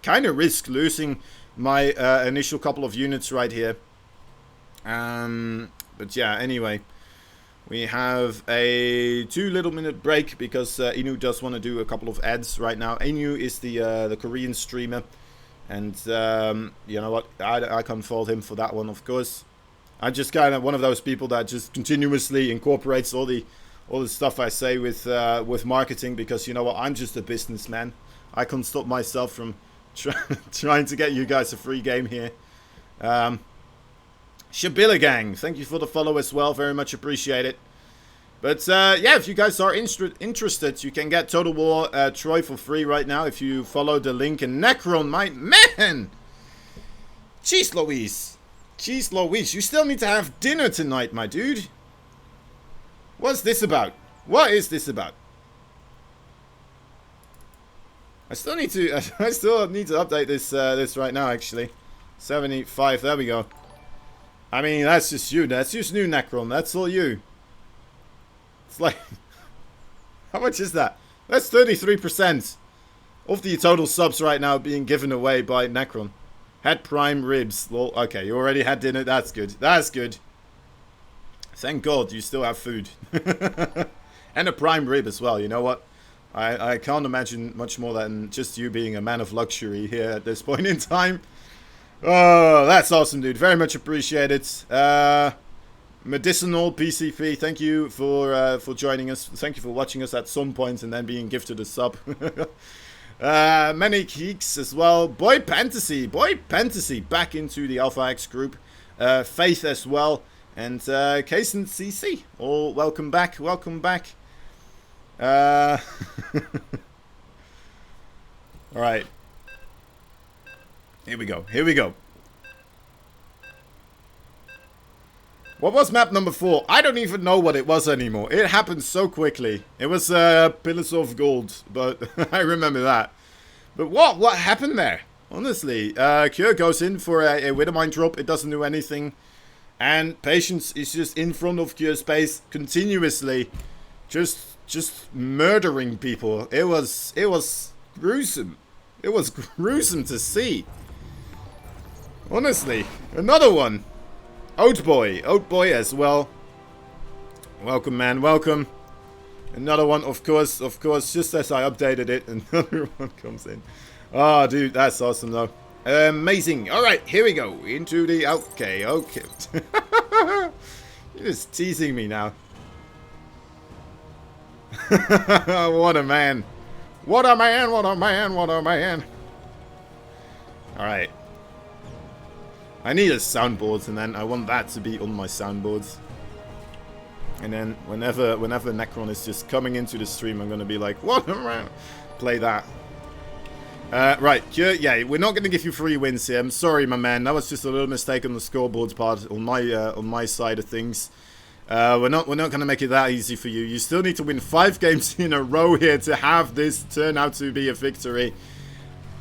kind of risk losing my initial couple of units right here. But yeah, anyway. We have a 2 little minute break because Inu does want to do a couple of ads right now. Inu is the Korean streamer. And you know what? I can't fault him for that one, of course. I'm just kind of one of those people that just continuously incorporates all the stuff I say with marketing, because you know what? I'm just a businessman. I can't stop myself from trying to get you guys a free game here. Shabilla Gang, thank you for the follow as well. Very much appreciate it. But yeah, if you guys are interested, you can get Total War Troy for free right now if you follow the link. And Necron, my man! Jeez Louise. Jeez Louise, you still need to have dinner tonight, my dude. What's this about? What is this about? I still need to update this right now, actually. 75, there we go. I mean, that's just you. That's just new Necron. That's all you. It's like, how much is that? That's 33% of the total subs right now being given away by Necron. Had prime ribs. Lol. Okay, you already had dinner. That's good. That's good. Thank God you still have food. And a prime rib as well. You know what? I can't imagine much more than just you being a man of luxury here at this point in time. Oh, that's awesome, dude. Very much appreciated. Medicinal PCP, thank you for joining us. Thank you for watching us at some point and then being gifted a sub. Many geeks as well. Boy Fantasy, back into the Alpha X group. Faith as well, and Case and CC. All welcome back. Welcome back. All right. Here we go. Here we go. What was map number 4? I don't even know what it was anymore. It happened so quickly. It was Pillars of Gold, but I remember that. But what happened there? Honestly, Cure goes in for a Widowmine drop. It doesn't do anything. And Patience is just in front of Cure's base continuously. Just murdering people. It was gruesome. It was gruesome to see. Honestly. Another one. Oatboy as well. Welcome, man. Welcome. Another one, of course, just as I updated it, another one comes in. Oh, dude, that's awesome, though. Amazing. All right, here we go. Into the... Okay. You're just teasing me now. What a man. What a man. All right. I need a soundboard, and then I want that to be on my soundboards. And then whenever Necron is just coming into the stream, I'm going to be like, what a man. Play that. Right, yeah, we're not going to give you free wins here. I'm sorry, my man. That was just a little mistake on the scoreboard part on my side of things. We're not going to make it that easy for you. You still need to win 5 games in a row here to have this turn out to be a victory.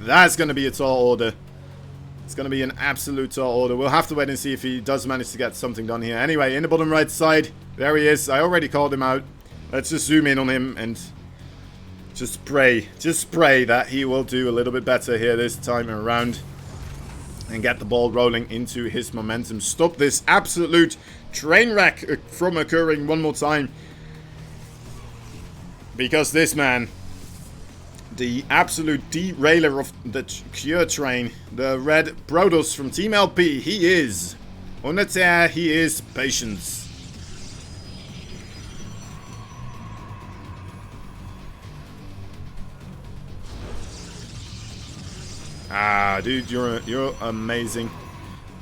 That's going to be a tall order. It's going to be an absolute tall order. We'll have to wait and see if he does manage to get something done here. Anyway, in the bottom right side, there he is. I already called him out. Let's just zoom in on him and just pray that he will do a little bit better here this time around and get the ball rolling into his momentum. Stop this absolute train wreck from occurring one more time. Because this man, the absolute derailer of the Cure train, the red Protoss from Team LP, he is on the tear, he is Patience. Ah, dude, you're amazing.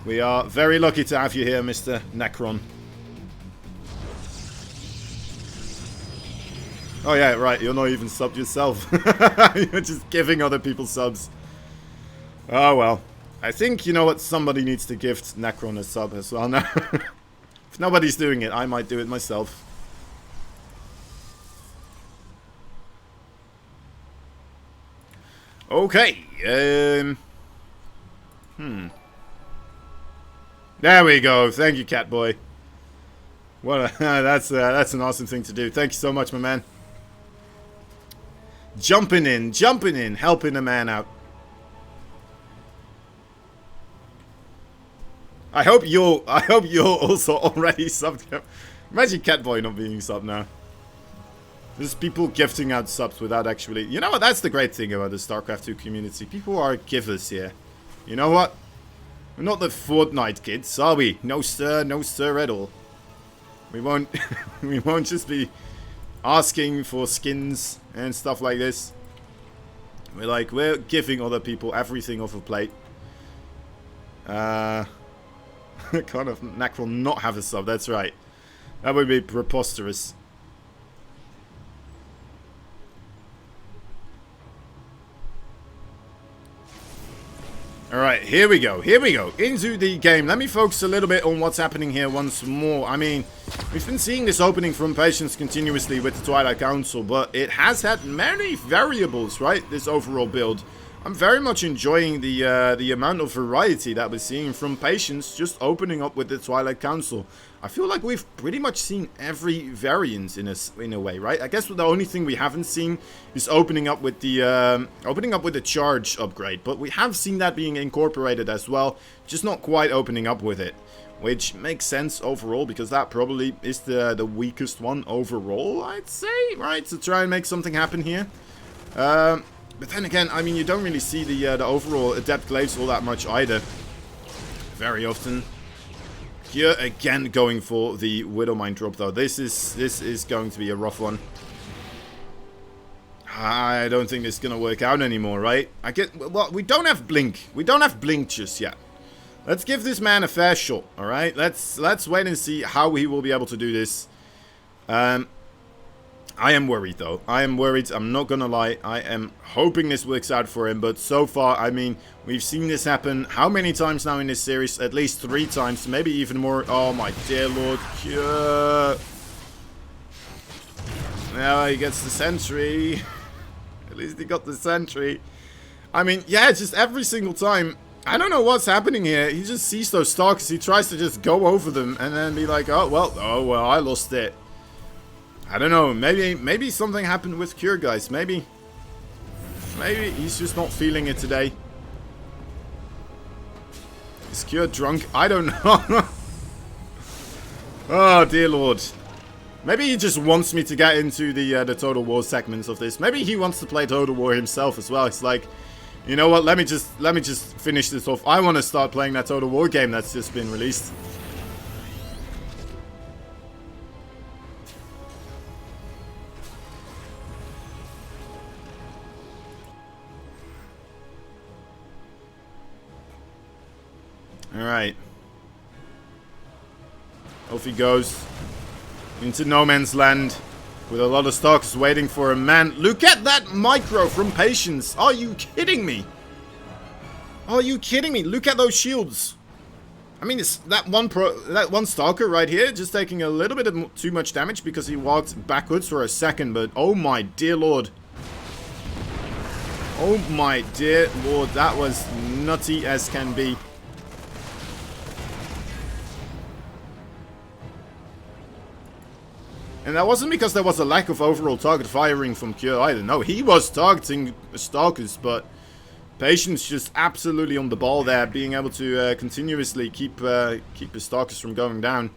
We are very lucky to have you here, Mr. Necron. Oh yeah, right, you're not even subbed yourself. You're just giving other people subs. Oh well. I think, you know what, somebody needs to gift Necron a sub as well now. If nobody's doing it, I might do it myself. Okay, There we go. Thank you, Catboy. What that's an awesome thing to do. Thank you so much, my man. Jumping in, helping a man out. I hope you're also already subbed. Imagine Catboy not being subbed now. There's people gifting out subs without actually... You know what? That's the great thing about the StarCraft 2 community. People are givers here. You know what? We're not the Fortnite kids, are we? No sir at all. We won't we won't just be asking for skins and stuff like this. We're giving other people everything off a plate. Kind of Necron not have a sub, that's right. That would be preposterous. Alright, here we go, into the game. Let me focus a little bit on what's happening here once more. I mean, we've been seeing this opening from Patience continuously with the Twilight Council, but it has had many variables, right, this overall build. I'm very much enjoying the amount of variety that we're seeing from Patience just opening up with the Twilight Council. I feel like we've pretty much seen every variant in a way, right? I guess the only thing we haven't seen is opening up with the charge upgrade, but we have seen that being incorporated as well, just not quite opening up with it, which makes sense overall because that probably is the weakest one overall, I'd say, right? To try and make something happen here. But then again, I mean, you don't really see the overall Adept Glaives all that much either. Very often. Here again going for the Widowmine drop though. This is going to be a rough one. I don't think this is gonna work out anymore, right? Well, we don't have Blink. We don't have Blink just yet. Let's give this man a fair shot, alright? Let's wait and see how he will be able to do this. I am worried though. I am worried, I'm not gonna lie. I am hoping this works out for him, but so far, I mean, we've seen this happen how many times now in this series? At least 3 times, maybe even more. Oh my dear lord. Now he gets the sentry. At least he got the sentry. I mean, yeah, just every single time. I don't know what's happening here. He just sees those stalkers. He tries to just go over them and then be like, oh, well, I lost it. I don't know. Maybe something happened with Cure, guys. Maybe he's just not feeling it today. Is Cure drunk? I don't know. Oh, dear Lord. Maybe he just wants me to get into the Total War segments of this. Maybe he wants to play Total War himself as well. It's like, you know what? Let me just finish this off. I want to start playing that Total War game that's just been released. All right. Off he goes into no man's land with a lot of stalkers waiting for him. Man, look at that micro from Patience. Are you kidding me? Are you kidding me? Look at those shields. I mean, it's that one stalker right here just taking a little bit of too much damage because he walked backwards for a second. But oh my dear Lord. Oh my dear Lord. That was nutty as can be. And that wasn't because there was a lack of overall target firing from Cure either. No, he was targeting stalkers, but Patience just absolutely on the ball there, being able to continuously keep his stalkers from going down.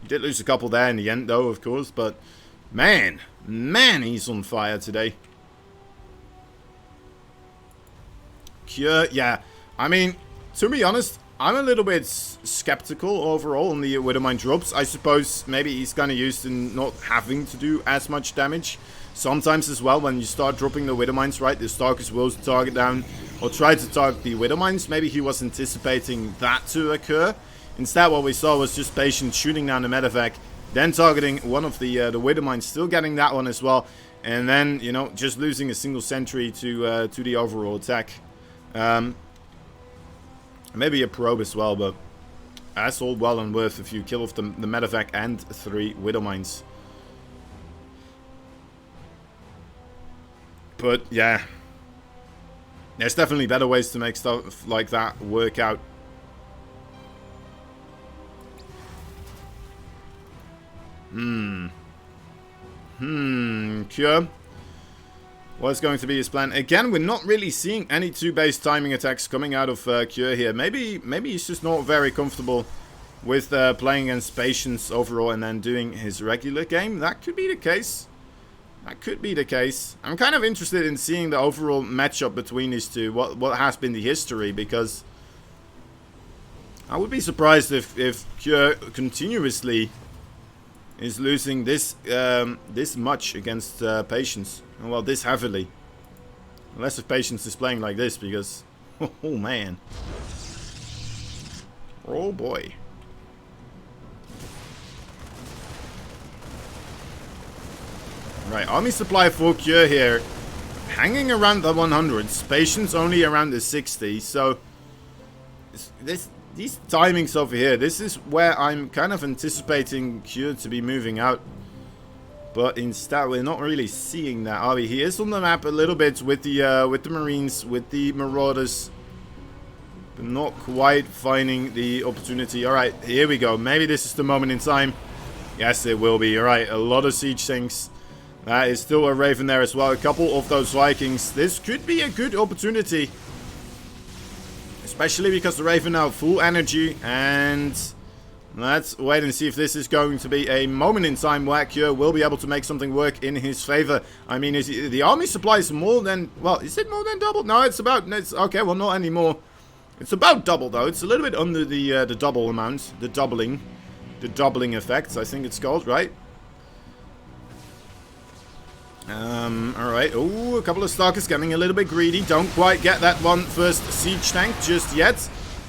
He did lose a couple there in the end, though, of course, but man, he's on fire today. Cure, yeah. I mean, to be honest, I'm a little bit skeptical overall on the Widowmine drops. I suppose maybe he's kind of used to not having to do as much damage. Sometimes as well, when you start dropping the Widowmines, right, the Stalkers will target down or try to target the Widowmines. Maybe he was anticipating that to occur. Instead, what we saw was just Patience shooting down the medevac, then targeting one of the Widowmines, still getting that one as well, and then, you know, just losing a single sentry to the overall attack. Maybe a probe as well, but that's all well and worth if you kill off the medevac and 3 Widowmines. But yeah, there's definitely better ways to make stuff like that work out. Cure. What's going to be his plan? Again, we're not really seeing any 2-base timing attacks coming out of Cure here. Maybe he's just not very comfortable with playing against Patience overall and then doing his regular game. That could be the case. That could be the case. I'm kind of interested in seeing the overall matchup between these two. What has been the history, because I would be surprised if Cure continuously is losing this this much against Patience. Well, this heavily. Unless if Patience is playing like this, because oh man. Oh boy. Right, army supply for Cure here, hanging around the 100s. Patience only around the 60. So these timings over here, this is where I'm kind of anticipating Cure to be moving out. But instead, we're not really seeing that, are we? He is on the map a little bit with the Marines, with the Marauders, but not quite finding the opportunity. All right, here we go. Maybe this is the moment in time. Yes, it will be. All right, a lot of siege tanks. That is still a Raven there as well. A couple of those Vikings. This could be a good opportunity, especially because the Raven now full energy, and let's wait and see if this is going to be a moment in time where Cure will be able to make something work in his favor. I mean, the army supply is more than, well, is it more than double? No, it's okay, well, not anymore. It's about double, though. It's a little bit under the double amount, the doubling effect, I think it's called, right? Alright. Oh, a couple of Stalkers getting a little bit greedy. Don't quite get that one first siege tank just yet.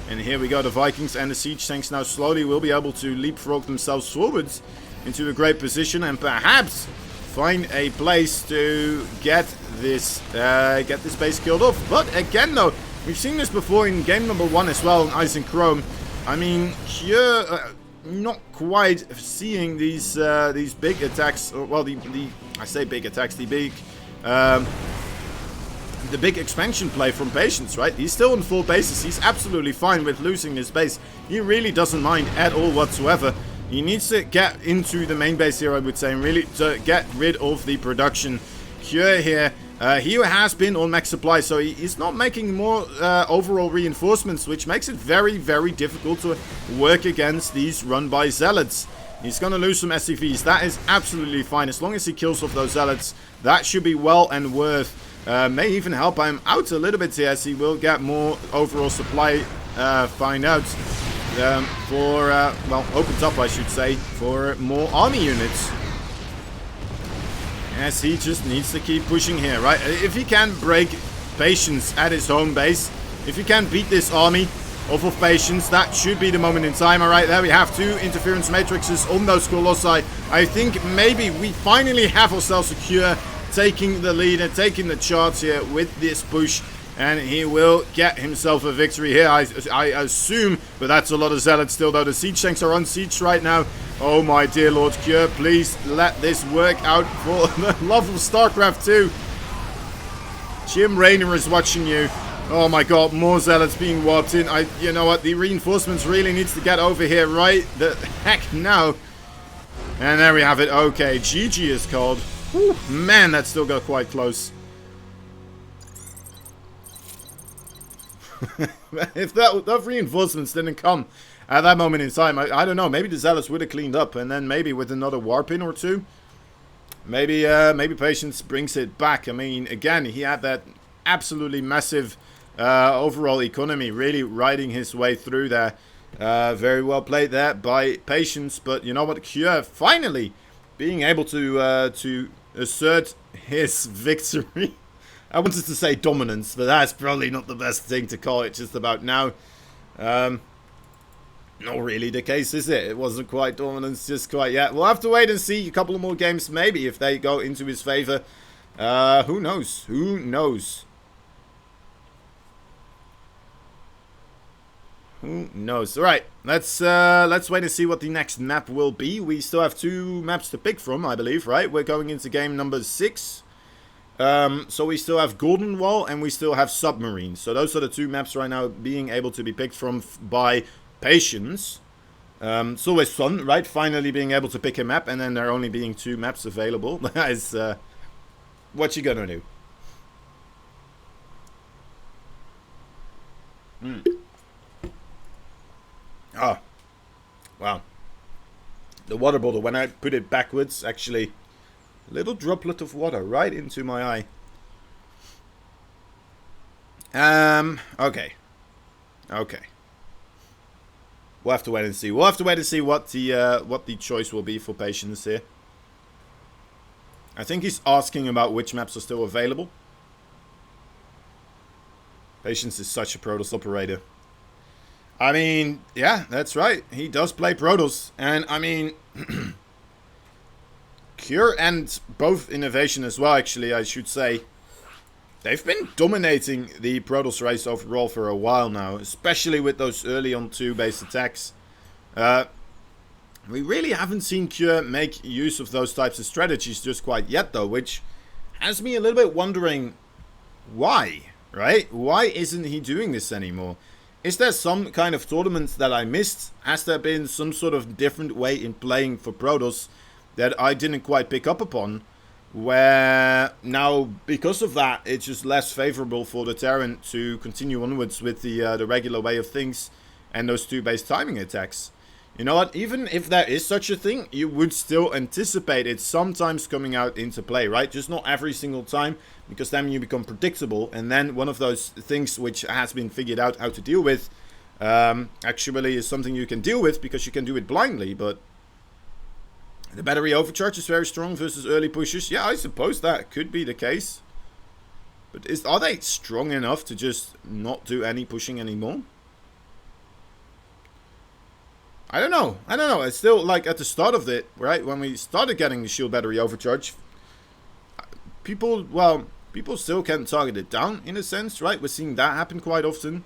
And here we go, the Vikings and the siege tanks now slowly will be able to leapfrog themselves forwards into a great position and perhaps find a place to get this base killed off. But again, though, we've seen this before in game number 1 as well in Ice and Chrome. I mean, Cure not quite seeing these big attacks. Well, I say big attacks, the big the big expansion play from Patience, right? He's still on full bases. He's absolutely fine with losing his base. He really doesn't mind at all whatsoever. He needs to get into the main base here, I would say, and really to get rid of the production cure here. He has been on max supply, so he's not making more overall reinforcements, which makes it very, very difficult to work against these run-by Zealots. He's going to lose some SCVs. That is absolutely fine. As long as he kills off those Zealots, that should be well and worth. May even help him out a little bit here, as he will get more overall supply, find out, well, opens up, I should say, for more army units. Yes, he just needs to keep pushing here, right? If he can break Patience at his home base, if he can beat this army off of Patience, that should be the moment in time. Alright, there we have 2 interference matrices on those Colossi. I think maybe we finally have ourselves a cure, taking the lead and taking the charge here with this push. And he will get himself a victory here, I assume. But that's a lot of Zealots still, though. The siege tanks are on siege right now. Oh, my dear Lord Cure, please let this work out for the love of StarCraft 2. Jim Raynor is watching you. Oh, my God, more Zealots being warped in. You know what? The reinforcements really needs to get over here right the heck now. And there we have it. Okay, GG is called. Whew, man, that still got quite close. If that reinforcements didn't come at that moment in time, I don't know. Maybe the Zealots would have cleaned up, and then maybe with another warp in or two, maybe Patience brings it back. I mean, again, he had that absolutely massive overall economy, really riding his way through there. Very well played there by Patience, but you know what? Cure finally being able to assert his victory. I wanted to say dominance, but that's probably not the best thing to call it just about now. Not really the case, is it? It wasn't quite dominance just quite yet. We'll have to wait and see a couple of more games, maybe, if they go into his favor. Who knows? Who knows? Who knows? All right, let's wait and see what the next map will be. We still have 2 maps to pick from, I believe, right? We're going into game number 6. So we still have Golden Wall and we still have Submarine. So those are the 2 maps right now being able to be picked from by Patience. It's always fun, right? Finally being able to pick a map and then there only being 2 maps available. That is what you gonna do. Oh, wow. The water bottle, when I put it backwards, actually... little droplet of water right into my eye. Okay. Okay. We'll have to wait and see. We'll have to wait and see what the choice will be for Patience here. I think he's asking about which maps are still available. Patience is such a Protoss operator. I mean, yeah, that's right. He does play Protoss. And, I mean... Cure and both Innovation as well, actually, I should say. They've been dominating the Protoss race overall for a while now, especially with those early on 2 base attacks. We really haven't seen Cure make use of those types of strategies just quite yet, though, which has me a little bit wondering why, right? Why isn't he doing this anymore? Is there some kind of tournament that I missed? Has there been some sort of different way in playing for Protoss that I didn't quite pick up upon, where now, because of that, it's just less favorable for the Terran to continue onwards with the regular way of things and those 2 base timing attacks? You know what, even if there is such a thing, you would still anticipate it sometimes coming out into play, right? Just not every single time, because then you become predictable, and then one of those things which has been figured out how to deal with actually is something you can deal with, because you can do it blindly, but the battery overcharge is very strong versus early pushes. Yeah, I suppose that could be the case. But are they strong enough to just not do any pushing anymore? I don't know. I don't know. It's still like at the start of it, right? When we started getting the shield battery overcharge, people still can target it down in a sense, right? We're seeing that happen quite often.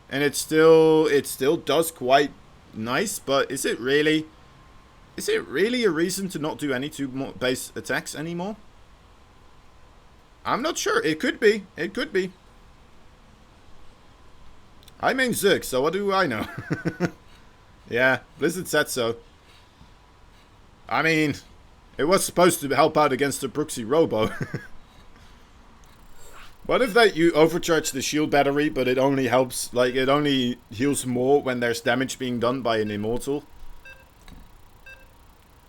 And it still does quite nice, but is it really... is it really a reason to not do any 2 base attacks anymore? I'm not sure. It could be. It could be. I main Zerg, so what do I know? Yeah, Blizzard said so. I mean, it was supposed to help out against the Bruxy Robo. What if that you overcharge the shield battery, but it only helps, like, it only heals more when there's damage being done by an immortal?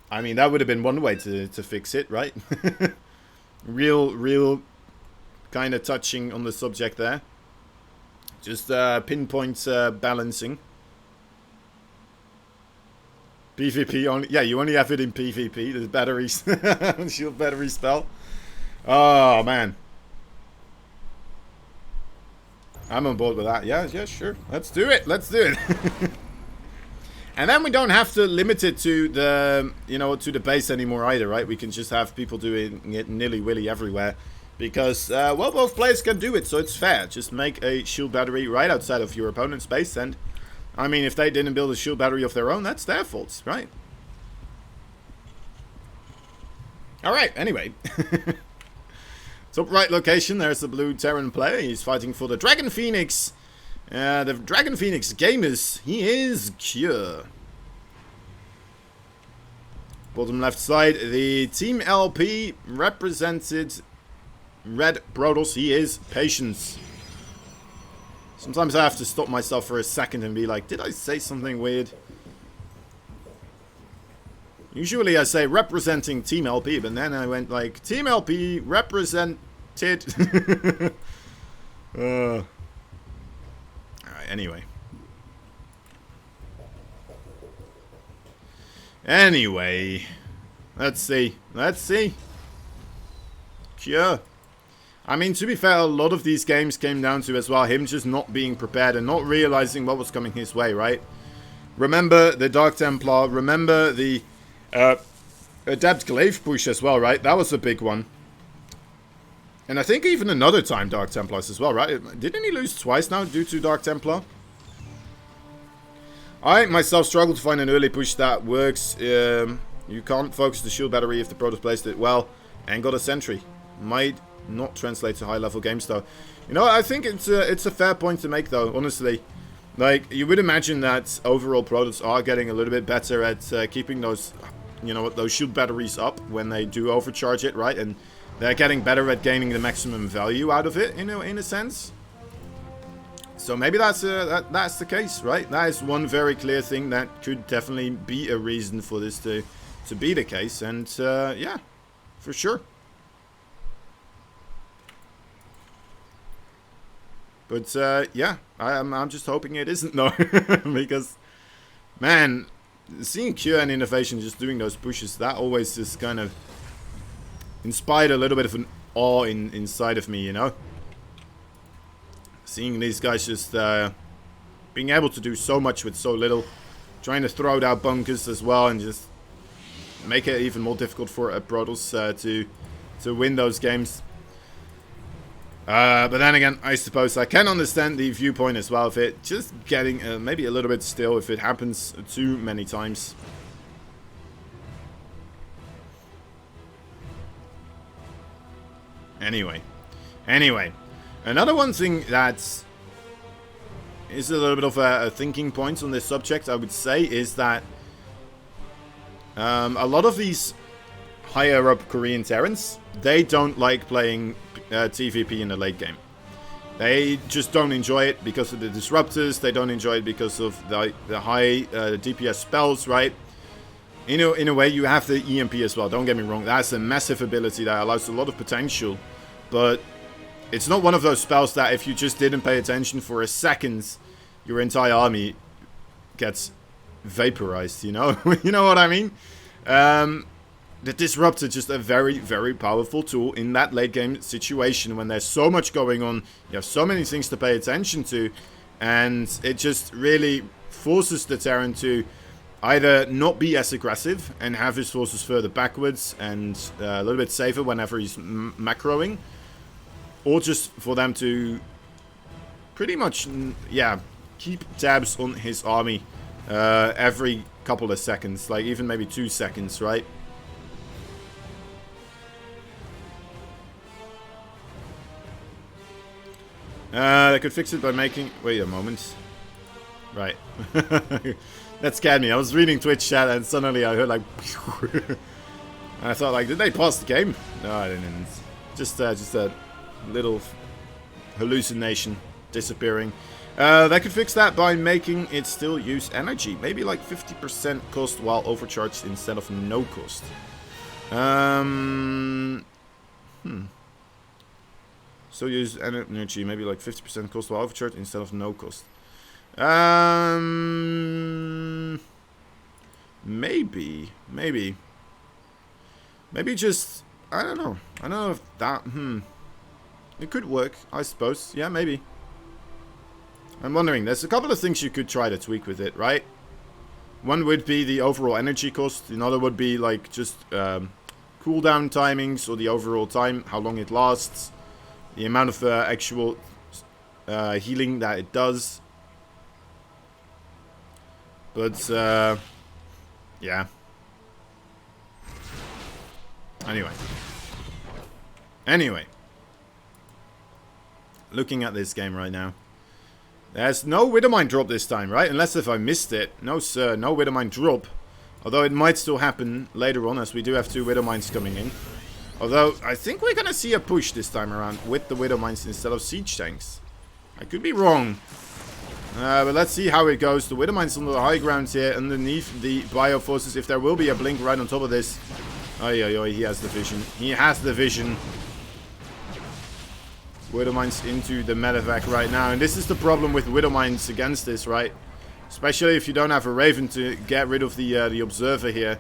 I mean, that would have been one way to fix it, right? real kind of touching on the subject there. Just pinpoint balancing. PvP only, yeah, you only have it in PvP, the batteries, shield battery spell. Oh, man. I'm on board with that. Yeah, sure. Let's do it. Let's do it. And then we don't have to limit it to the, you know, to the base anymore either, right? We can just have people doing it nilly-willy everywhere. Because, well, both players can do it, so it's fair. Just make a shield battery right outside of your opponent's base. And, I mean, if they didn't build a shield battery of their own, that's their fault, right? Alright, anyway. Top right location, there's the blue Terran player. He's fighting for the Dragon Phoenix. The Dragon Phoenix gamers, he is Cure. Bottom left side, the Team LP represented Red Protoss. He is Patience. Sometimes I have to stop myself for a second and be like, did I say something weird? Usually I say representing Team LP, but then I went like, Team LP represented. Alright, anyway. Let's see. Cure. I mean, to be fair, a lot of these games came down to, as well, him just not being prepared and not realizing what was coming his way, right? Remember the Dark Templar, remember the Adept Glaive push as well, right? That was a big one. And I think even another time Dark Templars as well, right? Didn't he lose twice now due to Dark Templar? I myself struggle to find an early push that works. You can't focus the shield battery if the Protoss placed it well and got a sentry. Might not translate to high level games though. You know, I think it's a fair point to make though, honestly. Like, you would imagine that overall Protoss are getting a little bit better at keeping those, you know, those shield batteries up when they do overcharge it, right? And they're getting better at gaining the maximum value out of it, in a sense. So maybe that's the case, right? That is one very clear thing that could definitely be a reason for this to be the case. And yeah, for sure. But yeah, I'm just hoping it isn't though, because man, seeing Cure and Innovation just doing those pushes, that always just kind of inspired a little bit of an awe inside of me, you know? Seeing these guys just being able to do so much with so little, trying to throw down bunkers as well, and just make it even more difficult for a Protoss to win those games. But then again, I suppose I can understand the viewpoint as well of it just getting maybe a little bit still if it happens too many times. Anyway, another one thing that is a little bit of a thinking point on this subject, I would say, is that a lot of these higher up Korean Terrans, they don't like playing TVP in the late game. They just don't enjoy it because of the disruptors. They don't enjoy it because of the high DPS spells, right? You know, in a way, you have the EMP as well. Don't get me wrong. That's a massive ability that allows a lot of potential. But it's not one of those spells that if you just didn't pay attention for a second, your entire army gets vaporized, you know? You know what I mean? The Disruptor is just a very, very powerful tool in that late game situation when there's so much going on. You have so many things to pay attention to. And it just really forces the Terran to either not be as aggressive and have his forces further backwards and a little bit safer whenever he's macroing. Or just for them to pretty much, yeah, keep tabs on his army every couple of seconds. Like even maybe 2 seconds, right? They could fix it by making... Wait a moment. Right. That scared me. I was reading Twitch chat and suddenly I heard like... I thought like, did they pause the game? No, I didn't. Just a little hallucination disappearing. They could fix that by making it still use energy. Maybe like 50% cost while overcharged instead of no cost. Still use energy. Maybe like 50% cost while overcharged instead of no cost. Maybe just, I don't know. I don't know if that, it could work, I suppose. Yeah, maybe. I'm wondering, there's a couple of things you could try to tweak with it, right? One would be the overall energy cost. Another would be like just cooldown timings or the overall time, how long it lasts. The amount of actual healing that it does. But, yeah. Anyway. Looking at this game right now. There's no Widowmine drop this time, right? Unless if I missed it. No, sir. No Widowmine drop. Although it might still happen later on, as we do have 2 Widowmines coming in. Although, I think we're going to see a push this time around with the Widowmines instead of siege tanks. I could be wrong. But let's see how it goes. The Widowmine's on the high ground here, underneath the Bioforces. If there will be a blink right on top of this. Oi, he has the vision. He has the vision. Widowmines into the medevac right now. And this is the problem with Widowmines against this, right? Especially if you don't have a Raven to get rid of the Observer here.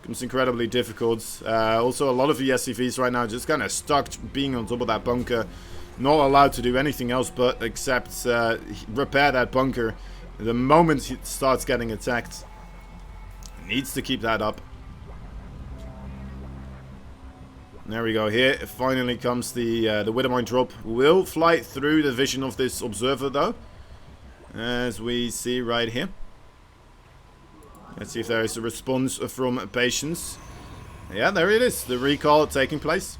Becomes incredibly difficult. Also, a lot of the SCVs right now just kind of stuck being on top of that bunker. Not allowed to do anything else but except repair that bunker the moment he starts getting attacked. Needs to keep that up. There we go. Here finally comes the Widowmine drop. Will fly through the vision of this Observer though, as we see right here. Let's see if there is a response from Patience. Yeah, there it is. The recall taking place.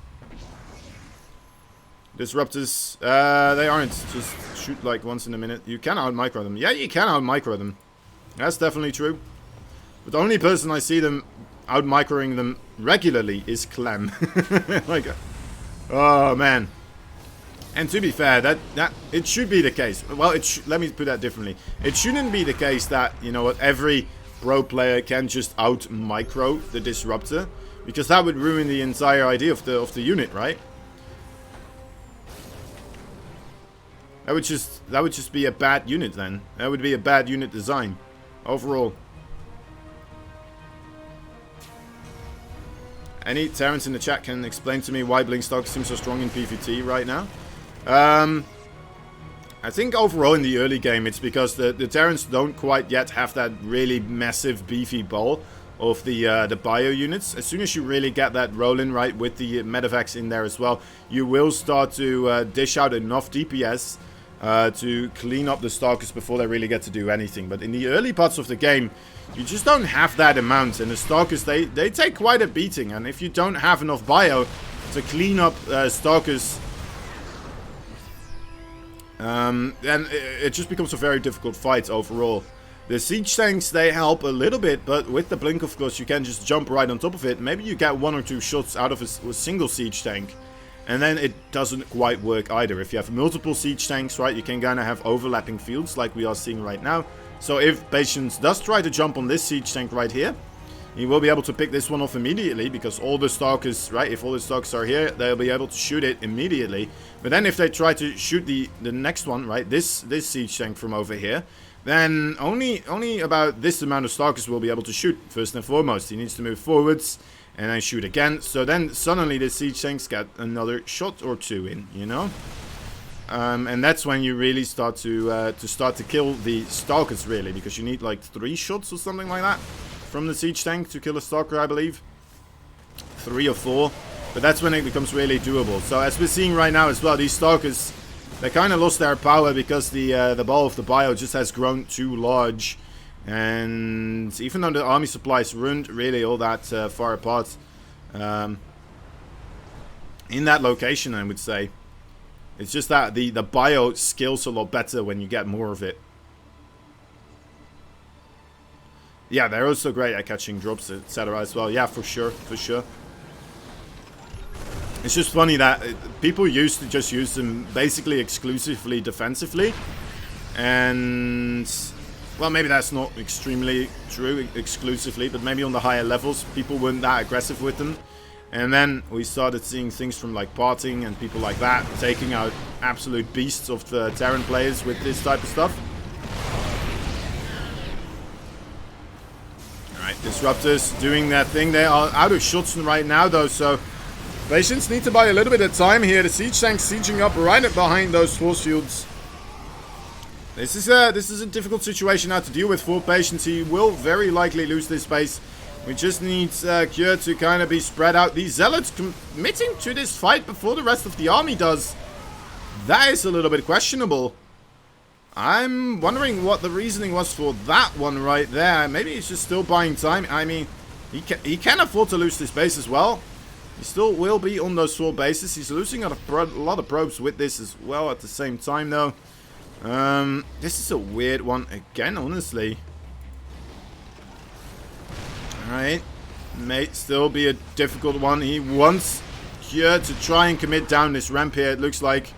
Disruptors, they aren't. Just shoot like once in a minute. You can out-micro them. Yeah, you can out-micro them. That's definitely true. But the only person I see them out-microing them regularly is Clem. Like, oh man. And to be fair, that it should be the case. Well, let me put that differently. It shouldn't be the case that, you know what, every pro player can just out-micro the Disruptor, because that would ruin the entire idea of the unit, right? That would just be a bad unit then. That would be a bad unit design overall. Any Terrans in the chat can explain to me why Blinkstock seems so strong in PvT right now? I think overall in the early game it's because the Terrans don't quite yet have that really massive beefy ball of the bio units. As soon as you really get that rolling right with the medevacs in there as well, you will start to dish out enough DPS to clean up the Stalkers before they really get to do anything. But in the early parts of the game, you just don't have that amount, and the Stalkers, they take quite a beating. And if you don't have enough bio to clean up Stalkers, then it just becomes a very difficult fight overall. The siege tanks, they help a little bit, but with the blink, of course, you can just jump right on top of it. Maybe you get 1 or 2 shots out of a single siege tank, and then it doesn't quite work either. If you have multiple siege tanks, right, you can kind of have overlapping fields like we are seeing right now. So if Patience does try to jump on this siege tank right here, he will be able to pick this one off immediately, because all the Stalkers, right, if all the Stalkers are here, they'll be able to shoot it immediately. But then if they try to shoot the next one, right, this siege tank from over here, then only about this amount of Stalkers will be able to shoot, first and foremost. He needs to move forwards and then shoot again. So then suddenly the siege tanks get another shot or 2 in, you know? And that's when you really start to kill the Stalkers, really, because you need like 3 shots or something like that from the siege tank to kill a Stalker, I believe. 3 or 4. But that's when it becomes really doable. So as we're seeing right now as well, these Stalkers, they kind of lost their power because the ball of the bio just has grown too large. And even though the army supplies weren't really all that far apart in that location, I would say, It's just that the bio scales a lot better when you get more of it. Yeah, they're also great at catching drops, etc. as well. Yeah, for sure, for sure. It's just funny that people used to just use them basically exclusively defensively. And, well, maybe that's not extremely true exclusively, but maybe on the higher levels, people weren't that aggressive with them. And then we started seeing things from like Parting and people like that taking out absolute beasts of the Terran players with this type of stuff. Alright, Disruptors doing their thing. They are out of shots right now though, so Patience need to buy a little bit of time here. The siege tanks sieging up right behind those force fields. This is a difficult situation now to deal with for Patience. He will very likely lose this base. We just need Cure to kind of be spread out. These Zealots committing to this fight before the rest of the army does. That is a little bit questionable. I'm wondering what the reasoning was for that one right there. Maybe he's just still buying time. I mean, he can afford to lose this base as well. He still will be on those 4 bases. He's losing a lot of probes with this as well at the same time though. This is a weird one again, honestly. Alright. May still be a difficult one. He wants Cure to try and commit down this ramp here, it looks like.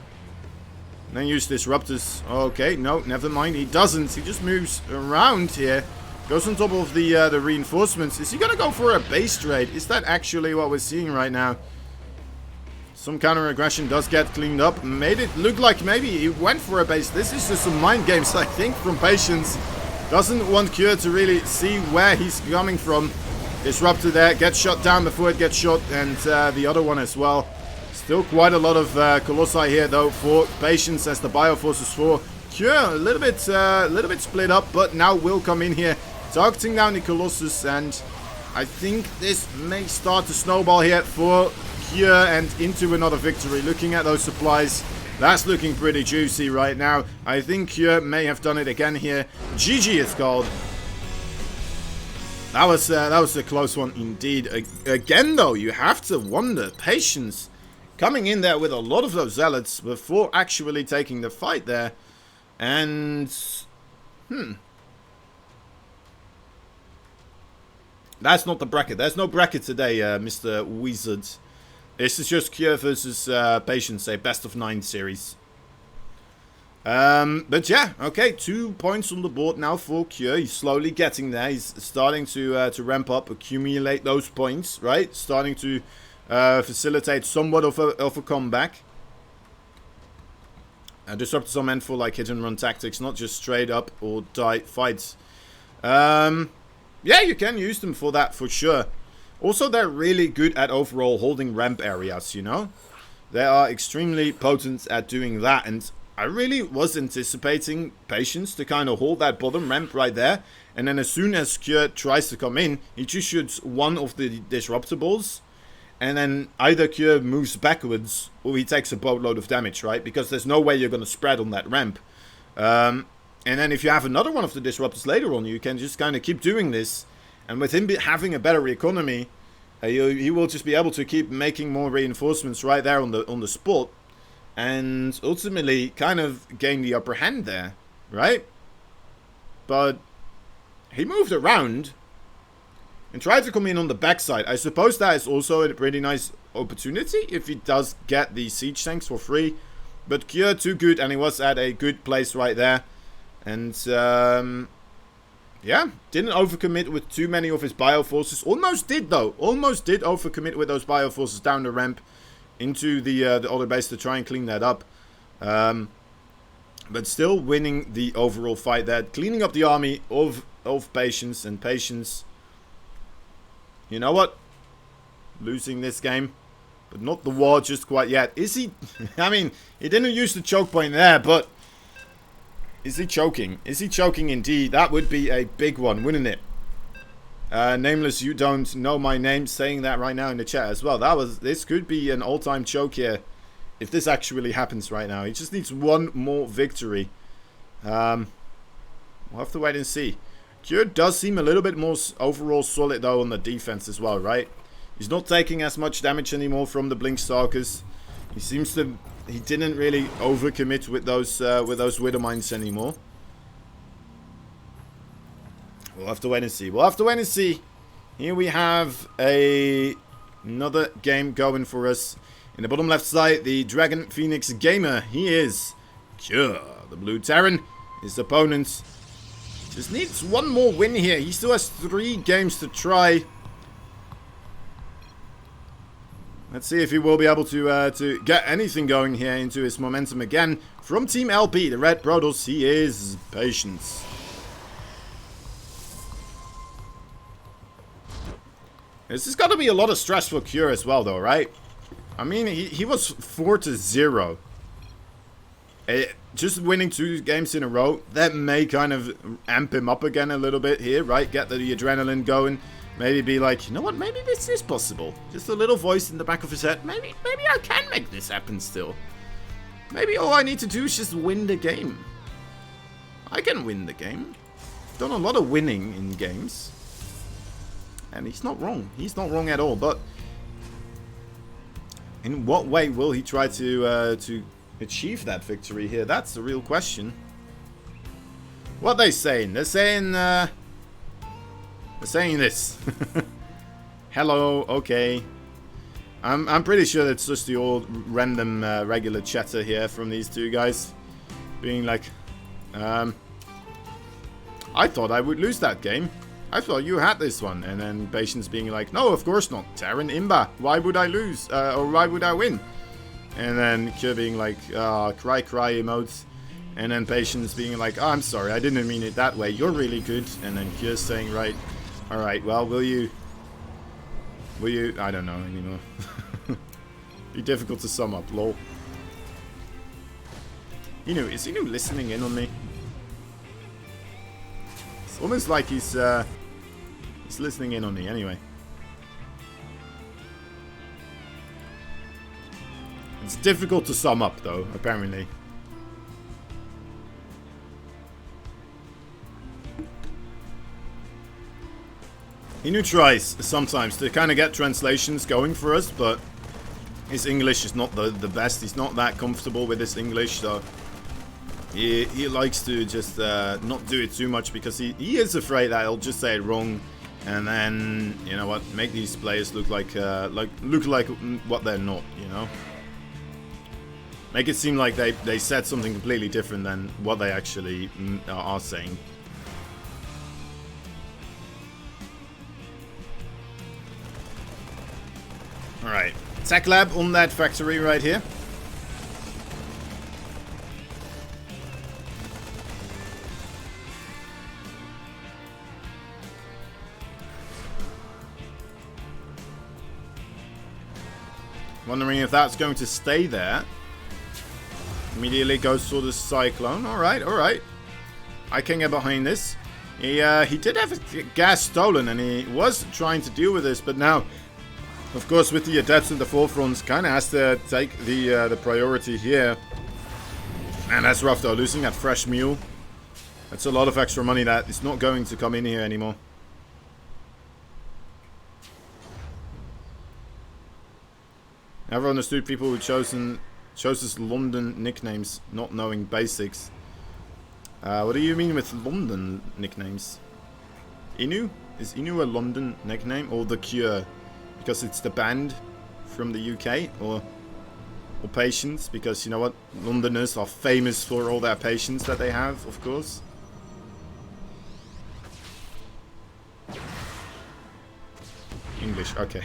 Then use Disruptors. Okay, no, never mind. He doesn't. He just moves around here. Goes on top of the reinforcements. Is he going to go for a base trade? Is that actually what we're seeing right now? Some counter-aggression does get cleaned up. Made it look like maybe he went for a base. This is just some mind games, I think, from Patience. Doesn't want Cure to really see where he's coming from. Disruptor there. Gets shot down before it gets shot. And the other one as well. Still quite a lot of Colossi here, though, for Patience as the Bioforces for Cure. A little bit split up, but now will come in here. Targeting down the Colossus. And I think this may start to snowball here for Cure and into another victory. Looking at those supplies, that's looking pretty juicy right now. I think Cure may have done it again here. GG it's called. That was a close one indeed. Again though, you have to wonder. Patience coming in there with a lot of those Zealots before actually taking the fight there. And that's not the bracket. There's no bracket today, Mr. Wizard. This is just Cure versus Patience, a best of 9 series. But yeah, okay, 2 points on the board now for Cure. He's slowly getting there. He's starting to ramp up, accumulate those points, right? Starting to facilitate somewhat of a comeback. Disruptors are meant for like hit and run tactics, not just straight up or die fights. Yeah, you can use them for that for sure. Also, they're really good at overall holding ramp areas, you know? They are extremely potent at doing that, and I really was anticipating Patience to kind of hold that bottom ramp right there, and then as soon as Cure tries to come in, he just shoots one of the Disruptor balls, and then either Cure moves backwards, or he takes a boatload of damage, right? Because there's no way you're going to spread on that ramp. And then if you have another one of the Disruptors later on, you can just kind of keep doing this. And with him having a better economy, he will just be able to keep making more reinforcements right there on the spot, and ultimately kind of gain the upper hand there, right? But he moved around and tried to come in on the backside. I suppose that is also a pretty nice opportunity if he does get the siege tanks for free. But Cure too good, and he was at a good place right there, and yeah, didn't overcommit with too many of his Bioforces. Almost did, though. Almost did overcommit with those Bioforces down the ramp into the other base to try and clean that up. But still winning the overall fight there. Cleaning up the army of Patience. And Patience, you know what? Losing this game. But not the war just quite yet. Is he? I mean, he didn't use the choke point there, but is he choking? Is he choking indeed? That would be a big one, wouldn't it? Nameless, you don't know my name, saying that right now in the chat as well. This could be an all-time choke here if this actually happens right now. He just needs one more victory. We'll have to wait and see. Cure does seem a little bit more overall solid though on the defense as well, right? He's not taking as much damage anymore from the Blink Stalkers. He seems to... He didn't really overcommit with those Widow Mines anymore. We'll have to wait and see. We'll have to wait and see. Here we have another game going for us. In the bottom left side, the Dragon Phoenix Gamer. He is Cure, the Blue Terran. His opponent just needs one more win here. He still has 3 games to try. Let's see if he will be able to get anything going here into his momentum again. From Team LP, the Red Protoss, he is Patience. This has got to be a lot of stress for Cure as well, though, right? I mean, he was 4-0. Just winning 2 games in a row, that may kind of amp him up again a little bit here, right? Get the adrenaline going. Maybe be like, you know what, maybe this is possible. Just a little voice in the back of his head. Maybe I can make this happen still. Maybe all I need to do is just win the game. I can win the game. I've done a lot of winning in games. And he's not wrong. He's not wrong at all. But in what way will he try to achieve that victory here? That's the real question. What they saying? They're saying this. Hello, okay. I'm pretty sure it's just the old random regular chatter here from these 2 guys. Being like, I thought I would lose that game. I thought you had this one. And then Patience being like, no, of course not. Terran Imba. Why would I lose? Or why would I win? And then Cure being like, cry emotes. And then Patience being like, oh, I'm sorry. I didn't mean it that way. You're really good. And then Cure saying, right. Alright, well, will you... I don't know anymore. Be difficult to sum up, lol. Is Inu listening in on me? It's almost like he's listening in on me, anyway. It's difficult to sum up, though, apparently. Inu tries sometimes to kind of get translations going for us, but his English is not the best. He's not that comfortable with his English, so he likes to just not do it too much because he is afraid that he'll just say it wrong, and then, you know what, make these players look like what they're not, you know. Make it seem like they said something completely different than what they actually are saying. Alright, Tech Lab on that factory right here. Wondering if that's going to stay there. Immediately goes for the Cyclone. Alright, alright. I can get behind this. He did have a gas stolen and he was trying to deal with this, but now, of course, with the Adepts in the forefront, kind of has to take the priority here. Man, that's rough though, losing that fresh mule. That's a lot of extra money that is not going to come in here anymore. Never understood people who chose London nicknames, not knowing basics. What do you mean with London nicknames? Inu? Is Inu a London nickname or The Cure? Because it's the band from the UK, or Patience, because you know what, Londoners are famous for all their patience that they have, of course. English, okay.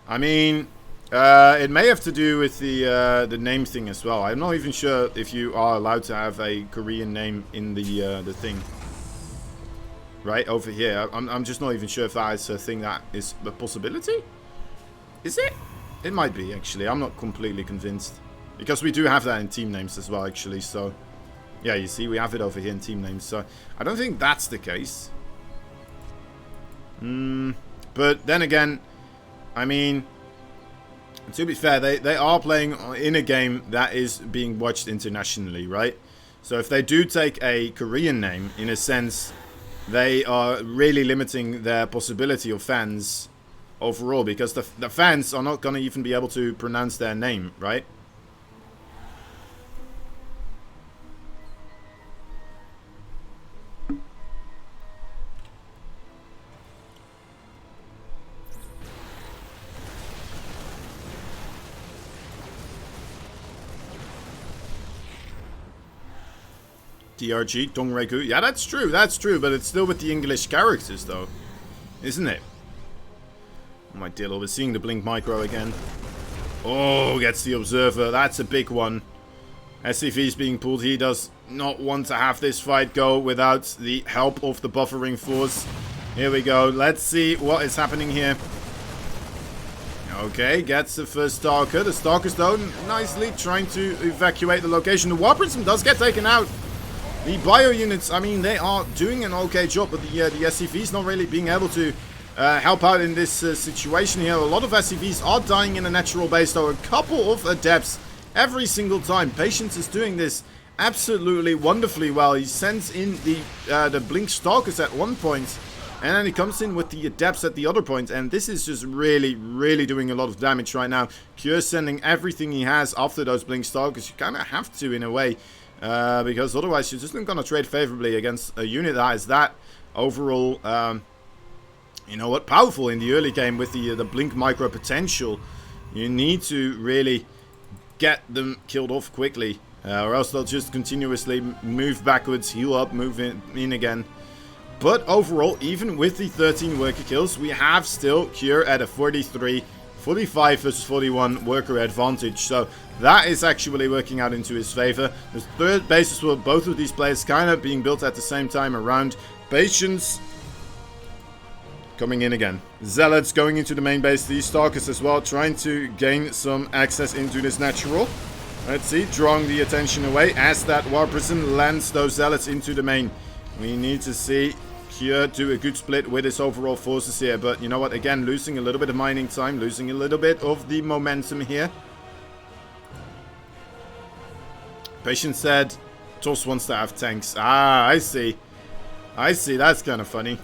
I mean, it may have to do with the name thing as well. I'm not even sure if you are allowed to have a Korean name in the thing. Right, over here. I'm just not even sure if that is a thing that is a possibility. Is it? It might be, actually. I'm not completely convinced. Because we do have that in team names as well, actually. So, yeah, you see, we have it over here in team names. So, I don't think that's the case. But then again, I mean, to be fair, they are playing in a game that is being watched internationally, right? So, if they do take a Korean name, in a sense, they are really limiting their possibility of fans overall, because the fans are not going to even be able to pronounce their name, right? DRG, Dongreku. Yeah, that's true, but it's still with the English characters, though. Isn't it? Oh my dear Lord, we're seeing the Blink Micro again. Oh, gets the Observer. That's a big one. SCV's being pulled. He does not want to have this fight go without the help of the buffering force. Here we go. Let's see what is happening here. Okay, gets the first Stalker. The Stalkers, though, nicely trying to evacuate the location. The War Prism does get taken out. The bio units, I mean, they are doing an okay job, but the SCVs not really being able to help out in this situation here. A lot of SCVs are dying in a natural base, though. A couple of adepts every single time. Patience is doing this absolutely wonderfully well. He sends in the Blink Stalkers at one point, and then he comes in with the adepts at the other point, and this is just really, really doing a lot of damage right now. Cure sending everything he has after those Blink Stalkers. You kind of have to, in a way. Because otherwise you're just not going to trade favorably against a unit that is that overall, you know what, powerful in the early game with the Blink Micro potential. You need to really get them killed off quickly, or else they'll just continuously move backwards, heal up, move in again. But overall, even with the 13 worker kills, we have still Cure at a 43, 45 versus 41 worker advantage. So that is actually working out into his favor. The third bases for both of these players kind of being built at the same time around. Patience coming in again. Zealots going into the main base. These Stalkers as well, trying to gain some access into this natural. Let's see, drawing the attention away as that War Prison lands those Zealots into the main. We need to see Cure do a good split with his overall forces here. But you know what, again, losing a little bit of mining time, losing a little bit of the momentum here. Patience said, TOS wants to have tanks. Ah, I see. I see, that's kind of funny.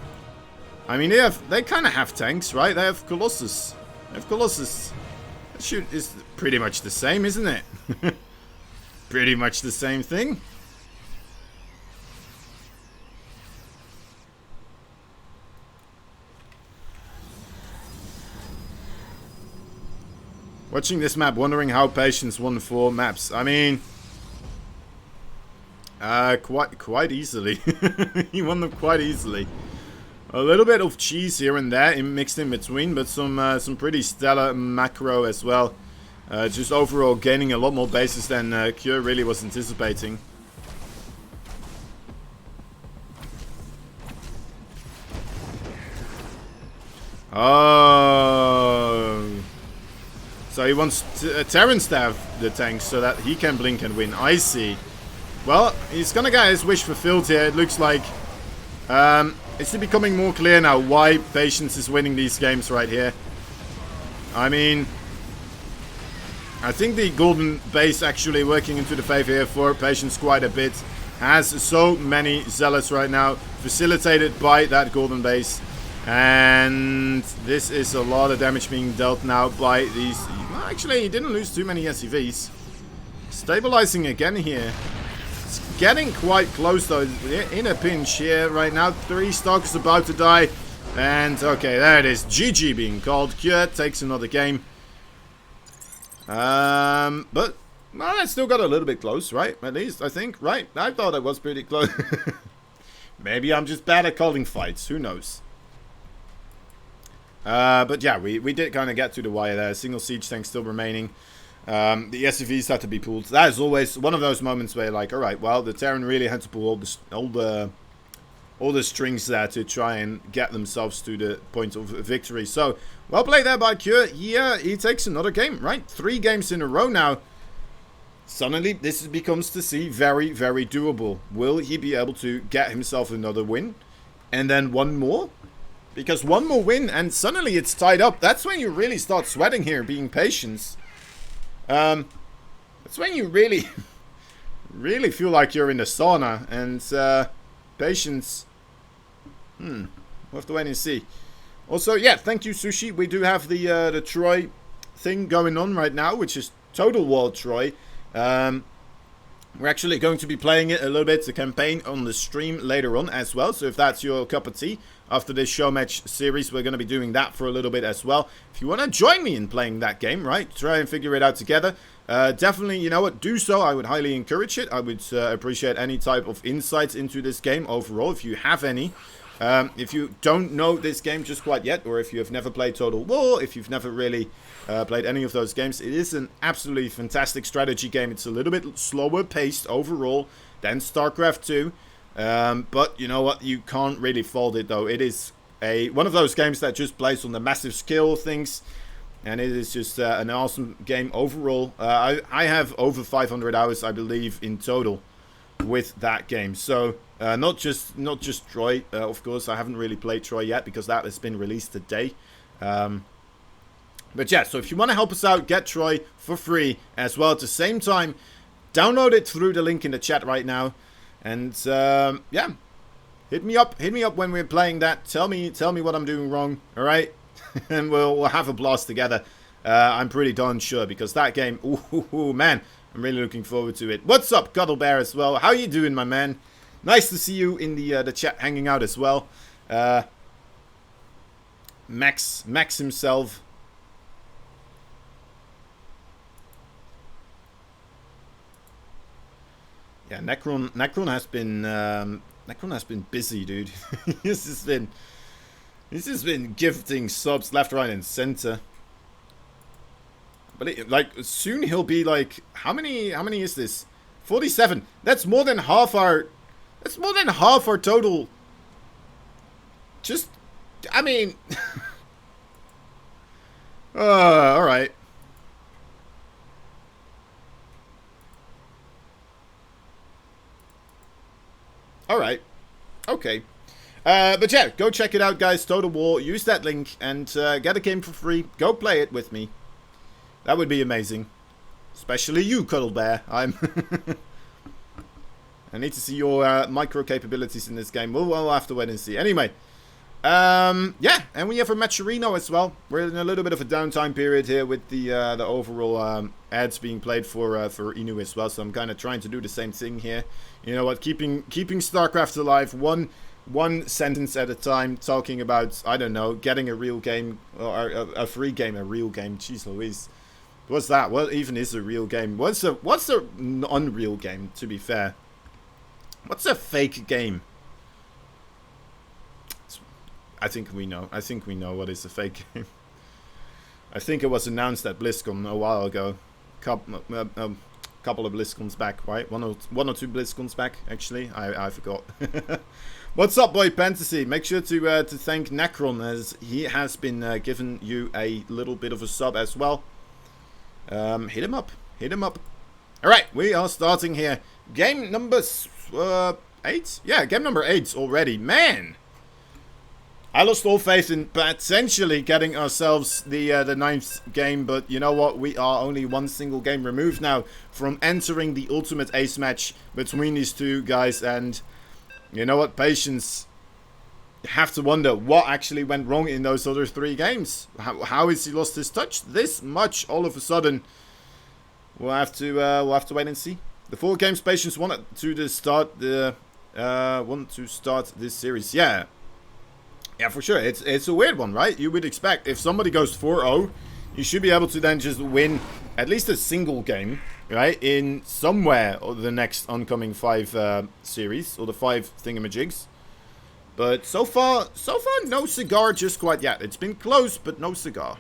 I mean, they kind of have tanks, right? They have Colossus. They have Colossus. That shoot is pretty much the same, isn't it? Pretty much the same thing. Watching this map, wondering how Patience won 4 maps. I mean, quite easily. He won them quite easily. A little bit of cheese here and there mixed in between, but some pretty stellar macro as well. Just overall gaining a lot more bases than Cure really was anticipating. Oh. So he wants Terrans to have the tanks so that he can blink and win. I see. Well, he's gonna get his wish fulfilled here. It looks like it's becoming more clear now why Patience is winning these games right here. I mean, I think the golden base actually working into the favor here for Patience quite a bit. Has so many zealots right now, facilitated by that golden base. And this is a lot of damage being dealt now by these. Well, actually, he didn't lose too many SCVs. Stabilizing again here. It's getting quite close though. In a pinch here right now. 3 Stalkers about to die. And okay, there it is. GG being called. Cure takes another game. But well, that still got a little bit close, right? At least I think, right? I thought it was pretty close. Maybe I'm just bad at calling fights. Who knows? But yeah, we did kind of get to the wire there. Single siege tank still remaining. The SCVs had to be pulled. That is always one of those moments where you're like, all right, well, the Terran really had to pull all the strings there to try and get themselves to the point of victory. So, well played there by Cure. Yeah, he takes another game, right? 3 games in a row now. Suddenly, this becomes to see very, very doable. Will he be able to get himself another win? And then one more? Because one more win and suddenly it's tied up. That's when you really start sweating here, being patient. That's when you really, really feel like you're in the sauna. And Patience, we'll have to wait and see. Also, yeah, thank you, Sushi. We do have the Troy thing going on right now, which is Total War Troy. We're actually going to be playing it a little bit, the campaign, on the stream later on as well. So if that's your cup of tea, after this show match series, we're going to be doing that for a little bit as well. If you want to join me in playing that game, right, try and figure it out together. Definitely, you know what, do so. I would highly encourage it. I would appreciate any type of insights into this game overall, if you have any. If you don't know this game just quite yet, or if you have never played Total War, if you've never really played any of those games, it is an absolutely fantastic strategy game. It's a little bit slower paced overall than StarCraft 2, but you know what, you can't really fault it though. It is one of those games that just plays on the massive skill things, and it is just an awesome game overall. I have over 500 hours, I believe, in total with that game. So not just Troy, of course. I haven't really played Troy yet because that has been released today. But yeah, so if you want to help us out, get Troy for free as well. At the same time, download it through the link in the chat right now, and yeah, hit me up when we're playing that. Tell me what I'm doing wrong, all right? And we'll have a blast together. I'm pretty darn sure, because that game, ooh, man, I'm really looking forward to it. What's up, Cuddle Bear, as well? How you doing, my man? Nice to see you in the chat, hanging out as well. Max himself. Yeah, Necron has been busy, dude. He's just been gifting subs left, right, and center. But like, soon he'll be like, how many is this? 47. That's more than half our total. Just, I mean, all right. All right. Okay. But yeah, go check it out, guys. Total War. Use that link and get a game for free. Go play it with me. That would be amazing. Especially you, Cuddle Bear. I need to see your micro capabilities in this game. We'll have to wait and see. Anyway. Yeah, and we have a Matcherino as well. We're in a little bit of a downtime period here with the overall ads being played for Inu as well. So I'm kind of trying to do the same thing here. You know what? Keeping StarCraft alive, one sentence at a time, talking about, I don't know, getting a real game, or a free game, a real game. Jeez Louise. What's that? What even is a real game? What's a unreal game, to be fair? What's a fake game? I think we know. I think we know what is a fake game. I think it was announced at BlizzCon a while ago. Couple of BlizzCons back, right? One or two BlizzCons back, actually. I forgot. What's up, Boy Fantasy? Make sure to thank Necron, as he has been giving you a little bit of a sub as well. Hit him up. Hit him up. Alright, we are starting here. Game number 8? Yeah, game number 8 already. Man! I lost all faith in potentially getting ourselves the 9th game, but you know what? We are only one single game removed now from entering the ultimate ace match between these two guys, and you know what? Patience. You have to wonder what actually went wrong in those other 3 games. How has he lost his touch this much all of a sudden? We'll have to wait and see. The 4 games Patience wanted to start this series. Yeah. Yeah, for sure. It's a weird one, right? You would expect if somebody goes 4-0, you should be able to then just win at least a single game, right? In somewhere or the next oncoming 5 series, or the 5 thingamajigs. But so far, no cigar just quite yet. It's been close, but no cigar.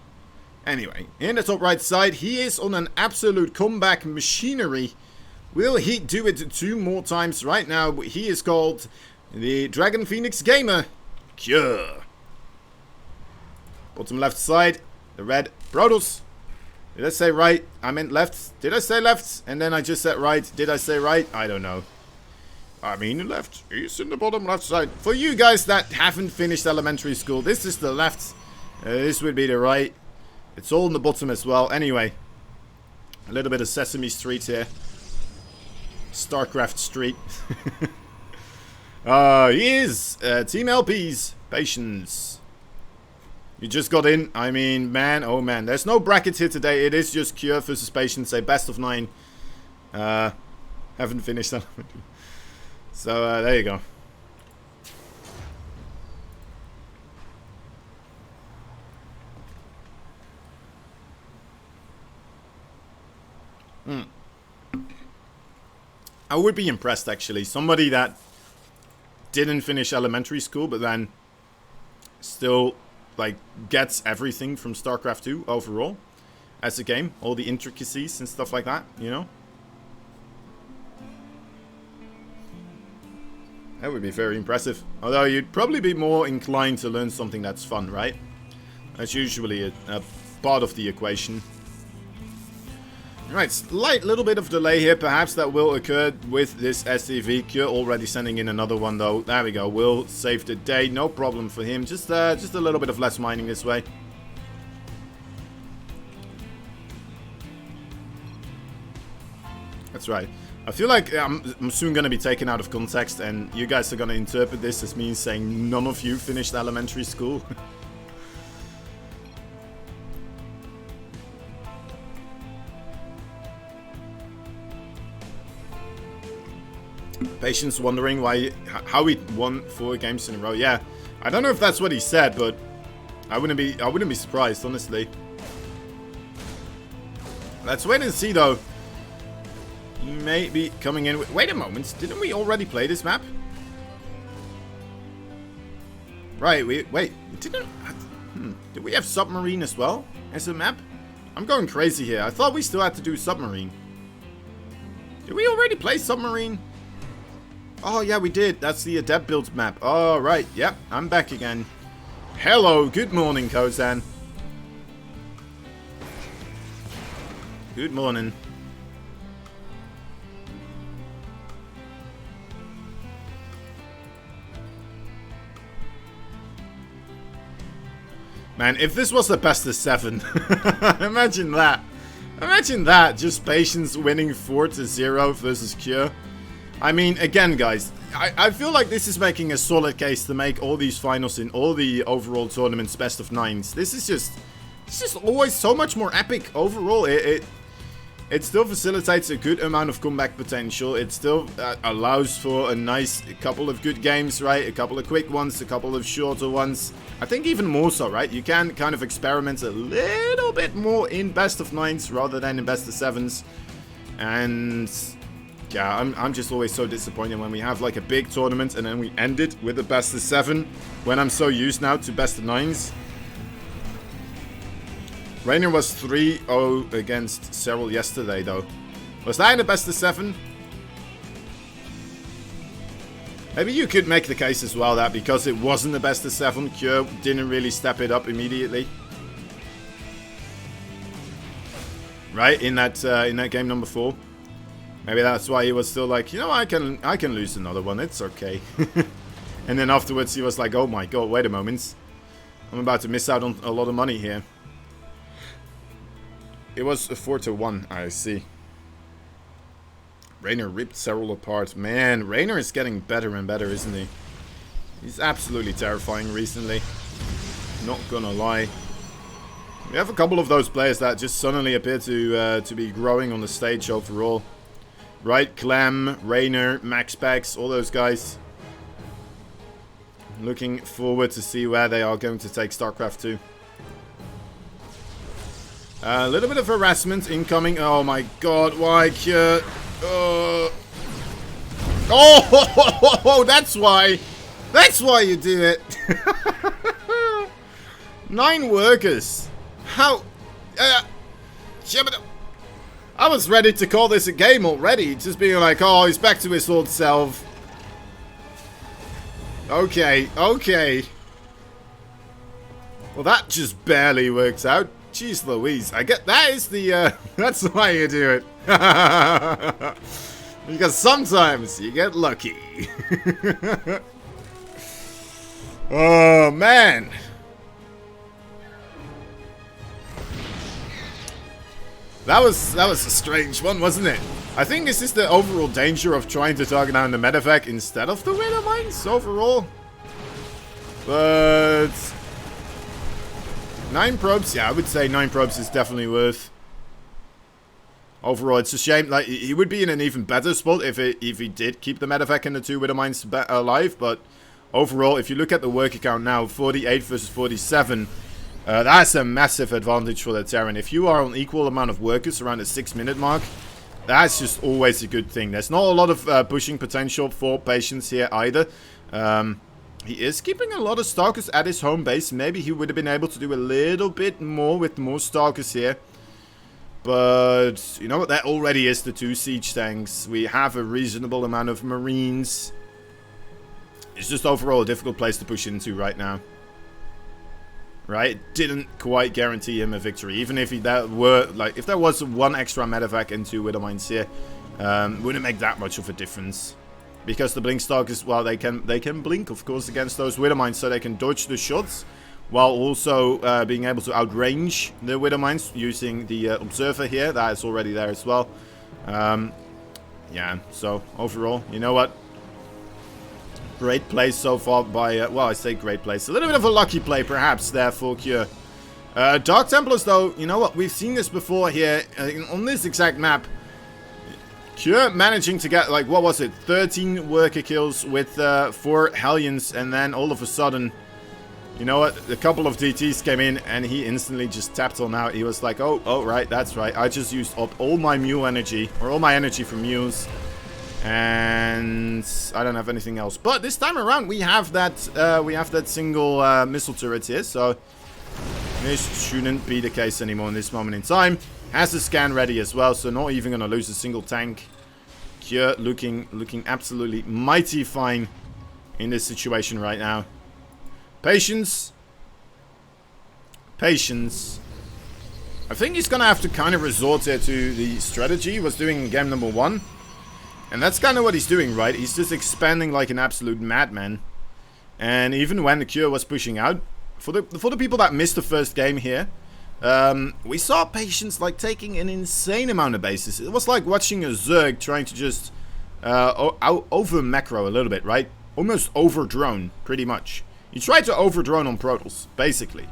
Anyway, in the top right side, he is on an absolute comeback machinery. Will he do it 2 more times right now? He is called the Dragon Phoenix Gamer. Cure. Bottom left side, the red Brodos. Did I say right? I meant left. Did I say left? And then I just said right. Did I say right? I don't know. I mean left. He's in the bottom left side. For you guys that haven't finished elementary school, this is the left. This would be the right. It's all in the bottom as well. Anyway, a little bit of Sesame Street here. StarCraft Street. He is Team LP's Patience. You just got in. I mean, man, oh man. There's no brackets here today. It is just Cure versus Patience, a best of 9. Haven't finished that. So, there you go. I would be impressed, actually. Somebody that didn't finish elementary school, but then still, like, gets everything from StarCraft 2 overall as a game. All the intricacies and stuff like that, you know? That would be very impressive. Although you'd probably be more inclined to learn something that's fun, right? That's usually a part of the equation. Right, slight little bit of delay here, perhaps that will occur with this SCV. Cure already sending in another one though. There we go. Will save the day, no problem for him. Just a little bit of less mining this way. That's right. I feel like I'm soon going to be taken out of context, and you guys are going to interpret this as me saying none of you finished elementary school. Patience wondering how he won 4 games in a row. Yeah, I don't know if that's what he said, but I wouldn't be surprised, honestly. Let's wait and see though. He may be coming in. Wait a moment, didn't we already play this map? Right, wait, didn't... Did we have Submarine as well as a map? I'm going crazy here. I thought we still had to do Submarine. Did we already play Submarine? Oh, yeah, we did. That's the Adept build map. Oh, right. Yep, I'm back again. Hello. Good morning, Kozan. Good morning. Man, if this was the best of 7, imagine that. Imagine that. Just Patience winning 4-0 versus Cure. I mean, again, guys, I feel like this is making a solid case to make all these finals in all the overall tournaments best of 9s. This is just always so much more epic overall. It still facilitates a good amount of comeback potential. It still allows for a nice couple of good games, right? A couple of quick ones, a couple of shorter ones. I think even more so, right? You can kind of experiment a little bit more in best of 9s rather than in best of 7s. And yeah, I'm just always so disappointed when we have like a big tournament and then we end it with a best of 7 when I'm so used now to best of 9s. Rainer was 3-0 against Cyril yesterday, though. Was that in the best of 7? Maybe you could make the case as well that because it wasn't the best of 7, Cure didn't really step it up immediately. Right, in that game number 4. Maybe that's why he was still like, you know, I can lose another one, it's okay. And then afterwards he was like, oh my god, wait a moment. I'm about to miss out on a lot of money here. It was a 4-1, I see. Rainer ripped Cyril apart. Man, Rainer is getting better and better, isn't he? He's absolutely terrifying recently. Not gonna lie. We have a couple of those players that just suddenly appear to be growing on the stage overall. Right, Clem, Rainer, Max Pax, all those guys. Looking forward to see where they are going to take StarCraft 2. A little bit of harassment incoming. Oh my god, why, Cure? Oh, that's why. That's why you do it. 9 workers. How? I was ready to call this a game already. Just being like, oh, he's back to his old self. Okay, okay. Well, that just barely worked out. Jeez Louise, I get that is the, that's why you do it. Because sometimes you get lucky. Oh, man. That was a strange one, wasn't it? I think this is the overall danger of trying to target down the medevac instead of the winner mines overall. But 9 probes, yeah, I would say 9 probes is definitely worth. Overall, it's a shame. Like, he would be in an even better spot if he did keep the medevac and the 2 Widow Mines alive. But overall, if you look at the work account now, 48 versus 47, that's a massive advantage for the Terran. If you are on equal amount of workers around the 6-minute mark, that's just always a good thing. There's not a lot of pushing potential for Patience here either. He is keeping a lot of Stalkers at his home base. Maybe he would have been able to do a little bit more with more Stalkers here. But, you know what, that already is the 2 siege tanks. We have a reasonable amount of Marines. It's just overall a difficult place to push into right now. Right? It didn't quite guarantee him a victory. Even if if there was 1 extra medevac and 2 Widow Mines here, wouldn't make that much of a difference. Because the Blink Stalkers, well, they can blink, of course, against those Widow Mines, so they can dodge the shots, while also being able to outrange the Widow Mines using the Observer here. That is already there as well. Yeah, so overall, you know what? Great play so far by, well, I say great play. It's a little bit of a lucky play, perhaps, there for Cure. Dark Templars, though, you know what? We've seen this before here on this exact map. Cure managing to get, like, what was it? 13 worker kills with 4 Hellions, and then all of a sudden, you know what? A couple of DTs came in, and he instantly just tapped on out. He was like, oh, right, that's right. I just used up all my mule energy, or all my energy from mules, and I don't have anything else. But this time around, we have that single missile turret here, so this shouldn't be the case anymore in this moment in time. Has a scan ready as well, so not even gonna lose a single tank. Cure looking absolutely mighty fine in this situation right now. Patience. Patience. I think he's gonna have to kind of resort here to the strategy he was doing in game number 1. And that's kind of what he's doing, right? He's just expanding like an absolute madman. And even when the Cure was pushing out, for the people that missed the first game here, we saw Patience like taking an insane amount of bases. It was like watching a Zerg trying to just over macro a little bit, right? Almost over drone, pretty much. He tried to over drone on Protals, basically.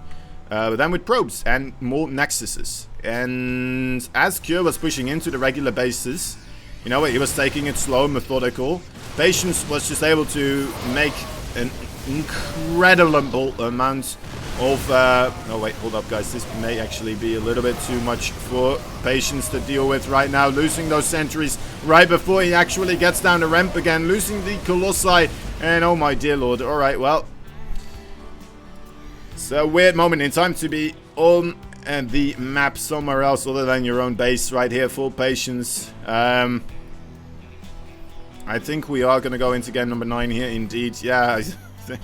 But then with probes and more nexuses. And as Cure was pushing into the regular bases, you know what, he was taking it slow and methodical. Patience was just able to make an incredible amount of oh wait, hold up guys, this may actually be a little bit too much for Patience to deal with right now. Losing those sentries right before he actually gets down the ramp again, losing the Colossi, and oh my dear lord. Alright, well, it's a weird moment in time to be on the map somewhere else other than your own base right here for Patience. I think we are going to go into game number 9 here indeed. Yeah,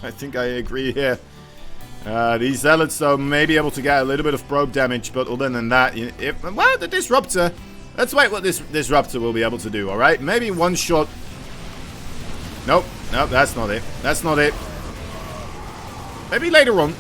I think I agree here. These Zealots, though, may be able to get a little bit of probe damage, but other than that, well, the Disruptor, let's wait what this Disruptor will be able to do, alright? Maybe one shot. Nope, that's not it. That's not it. Maybe later on.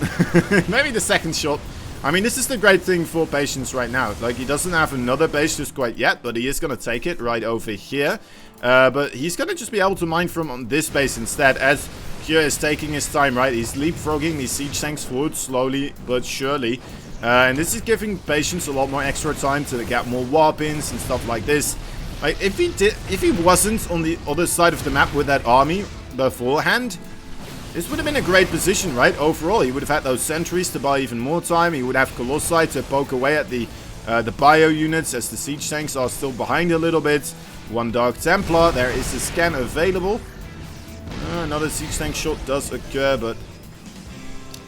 Maybe the second shot. I mean, this is the great thing for Patience right now. Like, he doesn't have another base just quite yet, but he is going to take it right over here. But he's going to just be able to mine from this base instead, as Cure is taking his time, right? He's leapfrogging these siege tanks forward slowly but surely. And this is giving Patience a lot more extra time to get more warp-ins and stuff like this. Like, if he wasn't on the other side of the map with that army beforehand, this would have been a great position, right? Overall, he would have had those sentries to buy even more time. He would have Colossi to poke away at the bio units, as the siege tanks are still behind a little bit. One Dark Templar. There is a scan available. Another siege tank shot does occur, but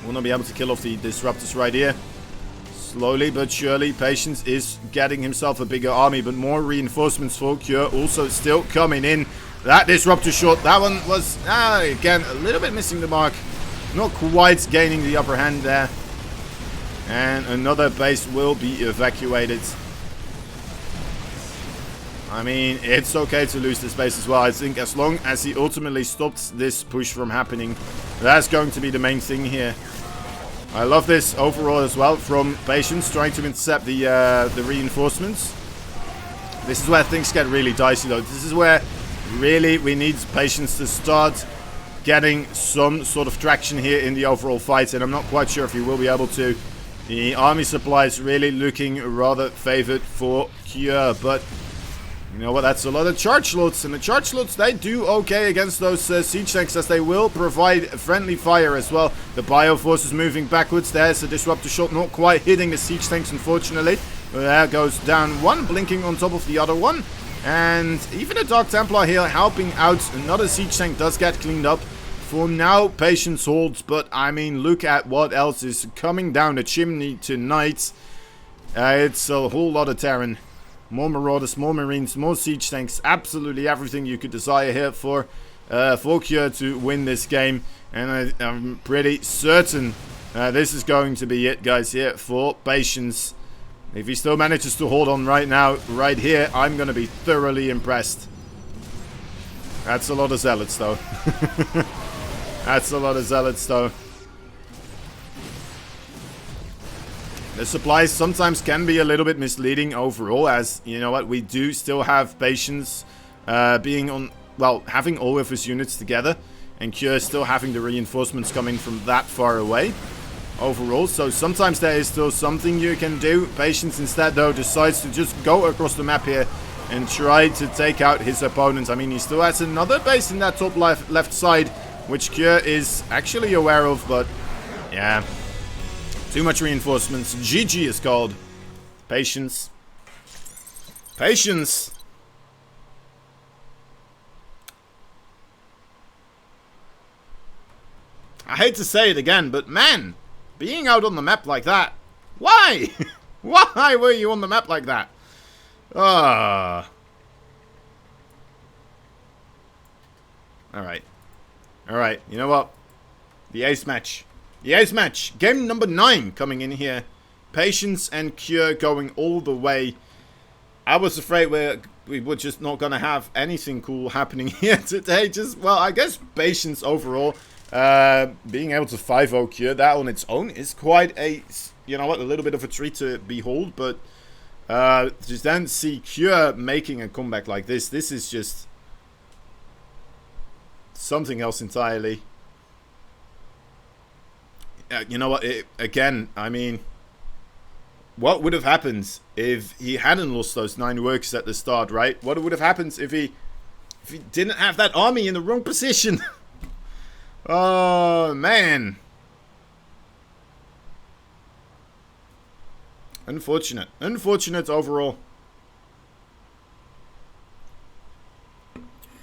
will not be able to kill off the Disruptors right here. Slowly but surely, Patience is getting himself a bigger army, but more reinforcements for Cure also still coming in. That Disruptor shot, that one was, again, a little bit missing the mark. Not quite gaining the upper hand there. And another base will be evacuated. I mean, it's okay to lose this base as well. I think as long as he ultimately stops this push from happening, that's going to be the main thing here. I love this overall as well from Patience, trying to intercept the reinforcements. This is where things get really dicey though. This is where really we need Patience to start getting some sort of traction here in the overall fight, and I'm not quite sure if he will be able to. The army supply is really looking rather favored for Cure, but you know what, that's a lot of charge slots, and the charge slots, they do okay against those siege tanks, as they will provide friendly fire as well. The Bioforce is moving backwards. There's a disruptor shot, not quite hitting the siege tanks, unfortunately. There goes down one, blinking on top of the other one. And even a Dark Templar here helping out. Another siege tank does get cleaned up. For now, patience holds, but I mean, look at what else is coming down the chimney tonight. It's a whole lot of Terran. More Marauders, more Marines, more siege tanks. Absolutely everything you could desire here for Cure to win this game. And I'm pretty certain this is going to be it, guys, here for patience. If he still manages to hold on right now, right here, I'm going to be thoroughly impressed. That's a lot of zealots, though. That's a lot of zealots, though. The supplies sometimes can be a little bit misleading overall, as, you know what, we do still have patience being on, well, having all of his units together, and Cure still having the reinforcements coming from that far away overall. So sometimes there is still something you can do. Patience instead, though, decides to just go across the map here and try to take out his opponents. I mean, he still has another base in that top left side, which Cure is actually aware of, but yeah, too much reinforcements. GG is called. Patience. Patience. I hate to say it again, but man, being out on the map like that, why? Why were you on the map like that? Alright. Alright, you know what? The ace match. The ace match. Game number 9 coming in here. Patience and Cure going all the way. I was afraid we were just not going to have anything cool happening here today. Just, well, I guess Patience overall. Being able to 5-0 Cure, that on its own is quite a, you know what, a little bit of a treat to behold. But just then see Cure making a comeback like this is just something else entirely. You know what, again, I mean, what would have happened if he hadn't lost those 9 workers at the start, right? What would have happened if he didn't have that army in the wrong position? Oh, man. Unfortunate. Unfortunate overall.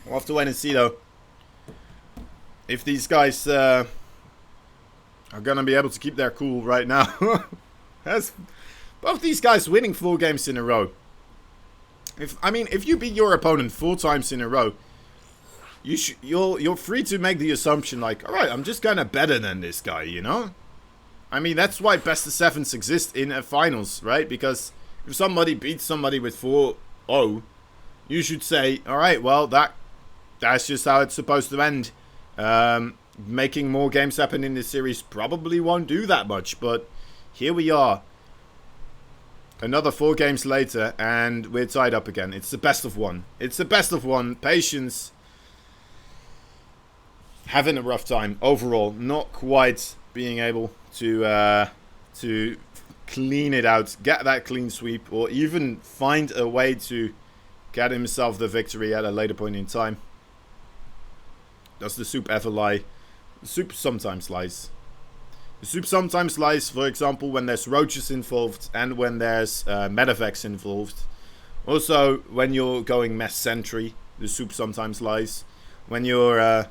We'll have to wait and see, though, if these guys are going to be able to keep their cool right now. That's both these guys winning 4 games in a row. If you beat your opponent 4 times in a row, you're free to make the assumption like, all right, I'm just kind of better than this guy, you know? I mean, that's why best of 7s exist in a finals, right? Because if somebody beats somebody with 4-0, you should say, all right, well, that's just how it's supposed to end. Making more games happen in this series probably won't do that much, but here we are. Another 4 games later, and we're tied up again. It's the best of 1. It's the best of 1. Patience having a rough time overall, not quite being able to clean it out, get that clean sweep, or even find a way to get himself the victory at a later point in time. Does the soup ever lie? The soup sometimes lies. The soup sometimes lies, for example, when there's roaches involved and when there's medevacs involved. Also, when you're going mess sentry, the soup sometimes lies. When you're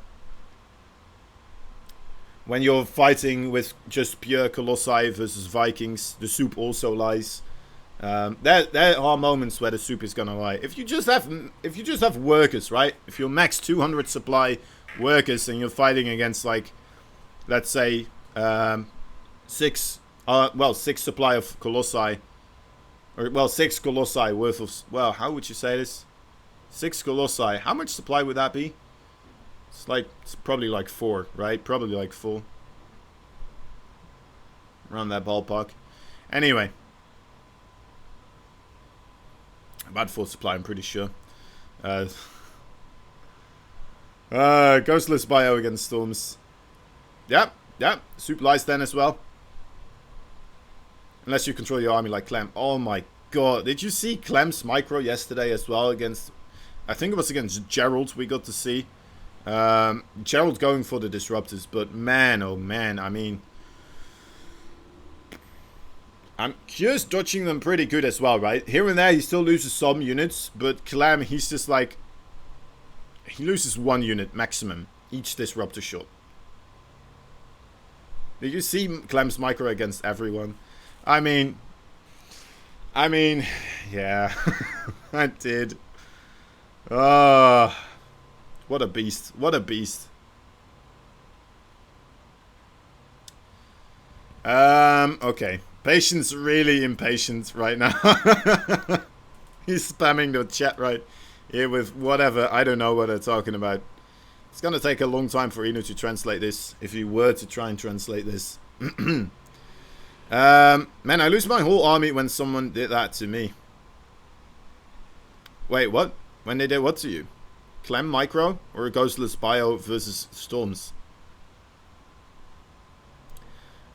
fighting with just pure Colossi versus Vikings, the soup also lies. There are moments where the soup is gonna lie. If you just have workers, right? If you're max 200 supply workers and you're fighting against, like, let's say 6 supply of Colossi, or well, 6 Colossi worth of, well, how would you say this? 6 Colossi. How much supply would that be? It's probably like 4, right? Probably like 4. Around that ballpark. Anyway. About 4 supply, I'm pretty sure. Ghostless Bio against Storms. Yep. Soup lies then as well. Unless you control your army like Clem. Oh my god. Did you see Clem's micro yesterday as well against... I think it was against Gerald we got to see. Gerald going for the disruptors. But man, oh man. I mean... Kyo's dodging them pretty good as well, right? Here and there he still loses some units. But Clem, he's just like... He loses 1 unit maximum. Each disruptor shot. Did you see Clem's micro against everyone? I mean, yeah, I did. Oh, what a beast. What a beast. Okay. Patience really impatient right now. He's spamming the chat right here with whatever. I don't know what they're talking about. It's going to take a long time for Inu to translate this, if he were to try and translate this. Man, I lose my whole army when someone did that to me. Wait, what? When they did what to you? Clem Micro or Ghostless Bio versus Storms?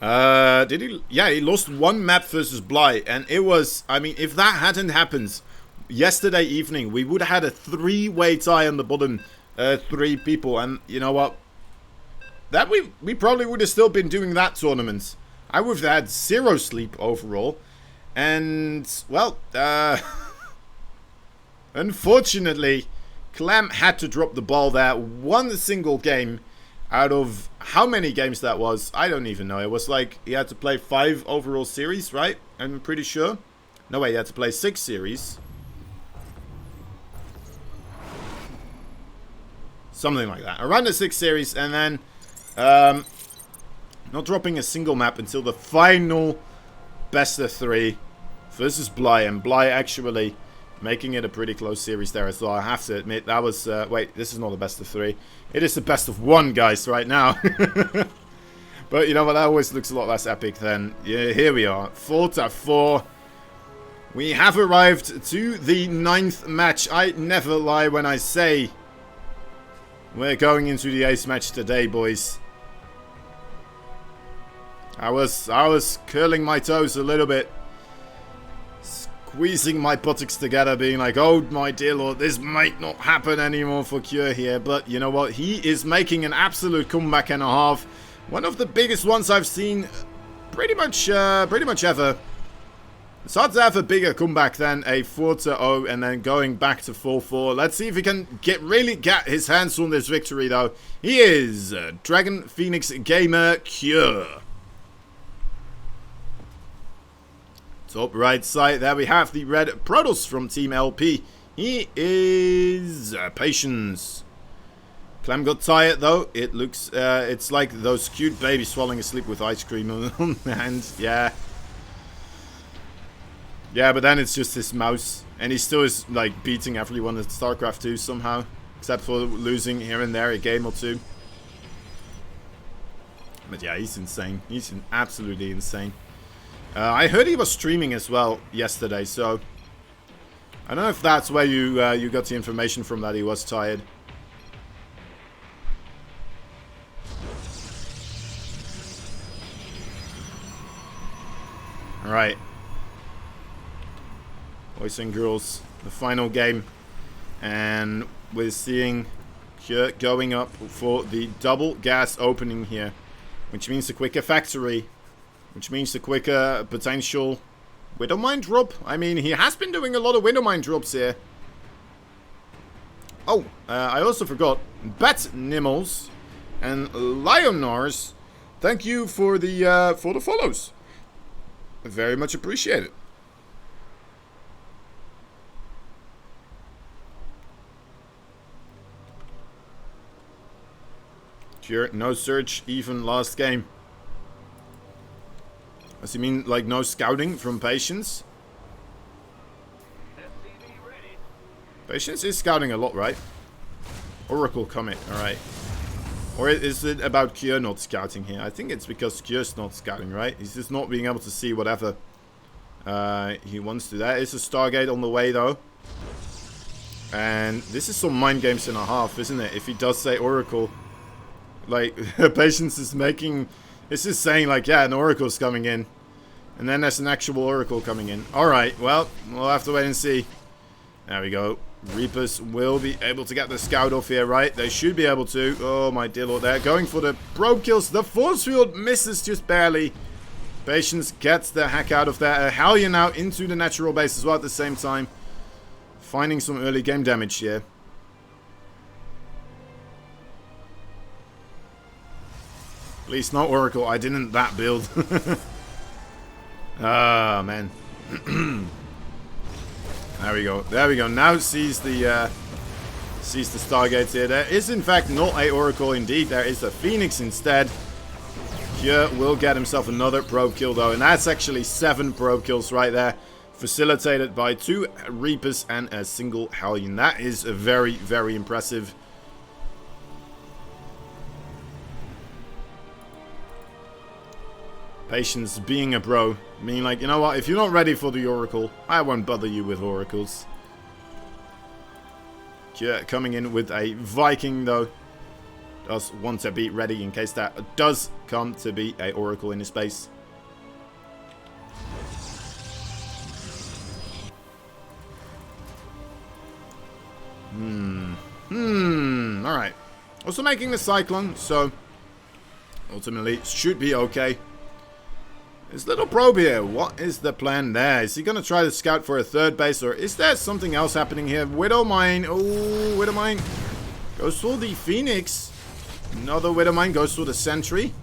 Did he? Yeah, he lost 1 map versus Bly, and it was... I mean, if that hadn't happened yesterday evening, we would have had a 3-way tie on the bottom... 3 people, and you know what? That we probably would have still been doing that tournament. I would have had 0 sleep overall, and well, unfortunately, Clem had to drop the ball there. 1 single game out of how many games that was? I don't even know. It was like he had to play 5 overall series, right? I'm pretty sure. No way, he had to play 6 series. Something like that. Around the 6 series, and then not dropping a single map until the final best of 3 versus Bly. And Bly actually making it a pretty close series there as well. I have to admit, that was... wait, this is not the best of 3. It is the best of 1, guys, right now. But you know what? That always looks a lot less epic than... Yeah, here we are. 4-4. We have arrived to the 9th match. I never lie when I say... We're going into the ace match today, boys. I was curling my toes a little bit. Squeezing my buttocks together, being like, oh my dear lord, this might not happen anymore for Cure here. But you know what? He is making an absolute comeback and a half. One of the biggest ones I've seen pretty much ever. It's hard to have a bigger comeback than a 4-0 and then going back to 4-4. Let's see if he can really get his hands on this victory, though. He is Dragon Phoenix Gamer Cure. Top right side, there we have the red Protoss from Team LP. He is Patience. Clem got tired, though. It looks, it's like those cute babies falling asleep with ice cream on their hands. Yeah. Yeah, but then it's just his mouse. And he still is, like, beating everyone at StarCraft 2 somehow. Except for losing here and there a game or 2. But yeah, he's insane. He's absolutely insane. I heard he was streaming as well yesterday, so... I don't know if that's where you got the information from that he was tired. Alright. Boys and girls, the final game, and we're seeing Kurt going up for the double gas opening here, which means a quicker factory, which means a quicker potential Widow Mine drop. I mean, he has been doing a lot of Widow Mine drops here. Oh, I also forgot, Bat Nimmels and Lionars, thank you for the follows. Very much appreciated. Sure, no search even last game. Does he mean like no scouting from Patience? Patience is scouting a lot, right? Oracle Comet, alright. Or is it about Kyo not scouting here? I think it's because Kyo's not scouting, right? He's just not being able to see whatever he wants to. There is a Stargate on the way, though. And this is some mind games and a half, isn't it? If he does say Oracle. Like, Patience is making... It's just saying, like, yeah, an Oracle's coming in. And then there's an actual Oracle coming in. Alright, well, we'll have to wait and see. There we go. Reapers will be able to get the scout off here, right? They should be able to. Oh, my dear lord. They're going for the probe kills. The force field misses just barely. Patience gets the heck out of there. Hellion now into the natural base as well at the same time. Finding some early game damage here. At least not Oracle. I didn't that build. Ah, man. There we go. There we go. Now sees the Stargates here. There is, in fact, not a Oracle indeed. There is a Phoenix instead. Cure will get himself another probe kill, though. And that's actually 7 probe kills right there. Facilitated by 2 Reapers and a single Hellion. That is a very, very impressive. Patience being a bro. Meaning, like, you know what? If you're not ready for the Oracle, I won't bother you with Oracles. Cure coming in with a Viking, though. Does want to be ready in case that does come to be a Oracle in his base. Alright. Also making the Cyclone, so ultimately should be okay. This little probe here, what is the plan there? Is he going to try to scout for a third base, or is there something else happening here? Widowmine, oh, Widowmine goes for the Phoenix. Another Widowmine goes for the Sentry.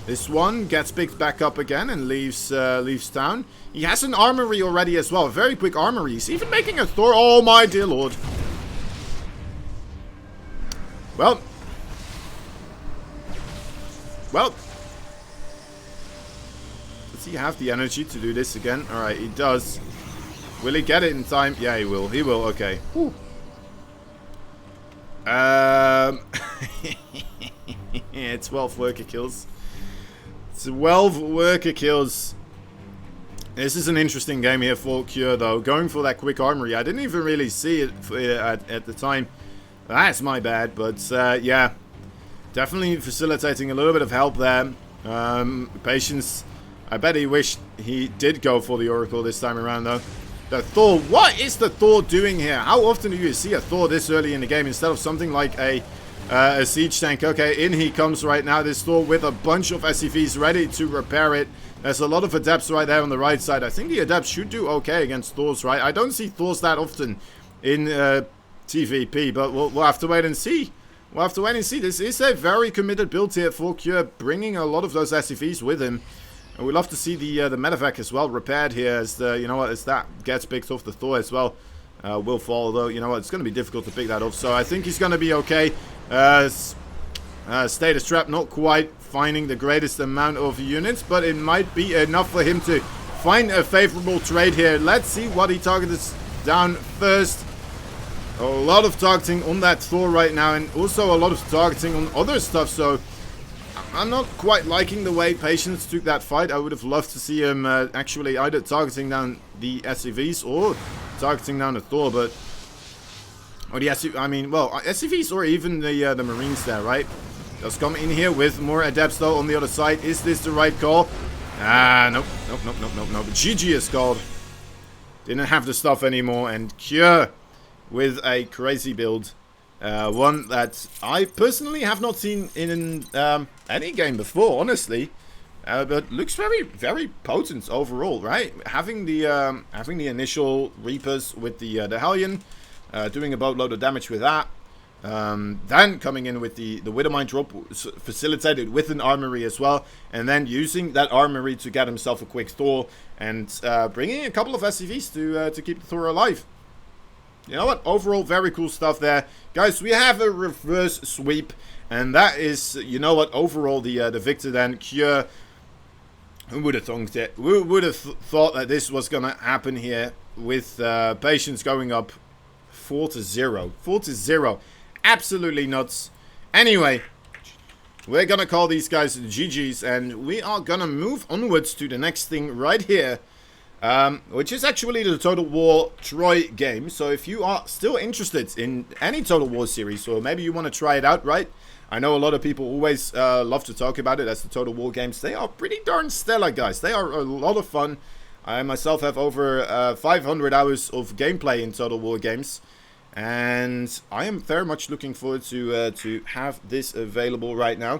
This one gets picked back up again and leaves town. He has an armory already as well, a very quick armory. He's even making a Thor. Oh my dear lord. Well. Does he have the energy to do this again? Alright, he does. Will he get it in time? Yeah, he will. He will, okay. Whew. 12 worker kills. 12 worker kills. This is an interesting game here for Cure, though. Going for that quick armory. I didn't even really see it at the time. That's my bad, but yeah. Definitely facilitating a little bit of help there. Patience. I bet he wished he did go for the Oracle this time around, though. The Thor. What is the Thor doing here? How often do you see a Thor this early in the game instead of something like a siege tank? Okay, in he comes right now. This Thor with a bunch of SCVs ready to repair it. There's a lot of Adepts right there on the right side. I think the Adepts should do okay against Thors, right? I don't see Thors that often in TVP, but we'll have to wait and see. We'll have to wait and see. This is a very committed build here for Cure, bringing a lot of those SCVs with him. And we'd love to see the medevac as well repaired here, as the, you know what, as that gets picked off the Thor as well. Will fall, though, you know what, it's going to be difficult to pick that off. So I think he's going to be okay. Status Trap not quite finding the greatest amount of units, but it might be enough for him to find a favorable trade here. Let's see what he targets down first. A lot of targeting on that Thor right now, and also a lot of targeting on other stuff, so I'm not quite liking the way Patience took that fight. I would have loved to see him actually either targeting down the SCVs or targeting down the Thor, but... Or the SCV, I mean, well, SCVs or even the Marines there, right? Does come in here with more Adepts, though, on the other side. Is this the right call? Ah, nope. Nope. GG is called. Didn't have the stuff anymore, and Cure with a crazy build. One that I personally have not seen in any game before, honestly. But looks very, very potent overall, right? Having the initial Reapers with the Hellion, doing a boatload of damage with that. Then coming in with the Widowmine drop, facilitated with an armory as well, and then using that armory to get himself a quick Thor, and bringing a couple of SCVs to keep the Thor alive. You know what? Overall, very cool stuff there. Guys, we have a reverse sweep. And that is, you know what? Overall, the victor then, Cure. Who would have thought it? Who would have thought that this was going to happen here with Patience going up 4-0. 4-0. Absolutely nuts. Anyway, we're going to call these guys GG's. And we are going to move onwards to the next thing right here. which is actually the Total War Troy game. So if you are still interested in any Total War series, or maybe you want to try it out, right? I know a lot of people always love to talk about it as the Total War games. They are pretty darn stellar, guys. They are a lot of fun. I myself have over 500 hours of gameplay in Total War games. And I am very much looking forward to have this available right now.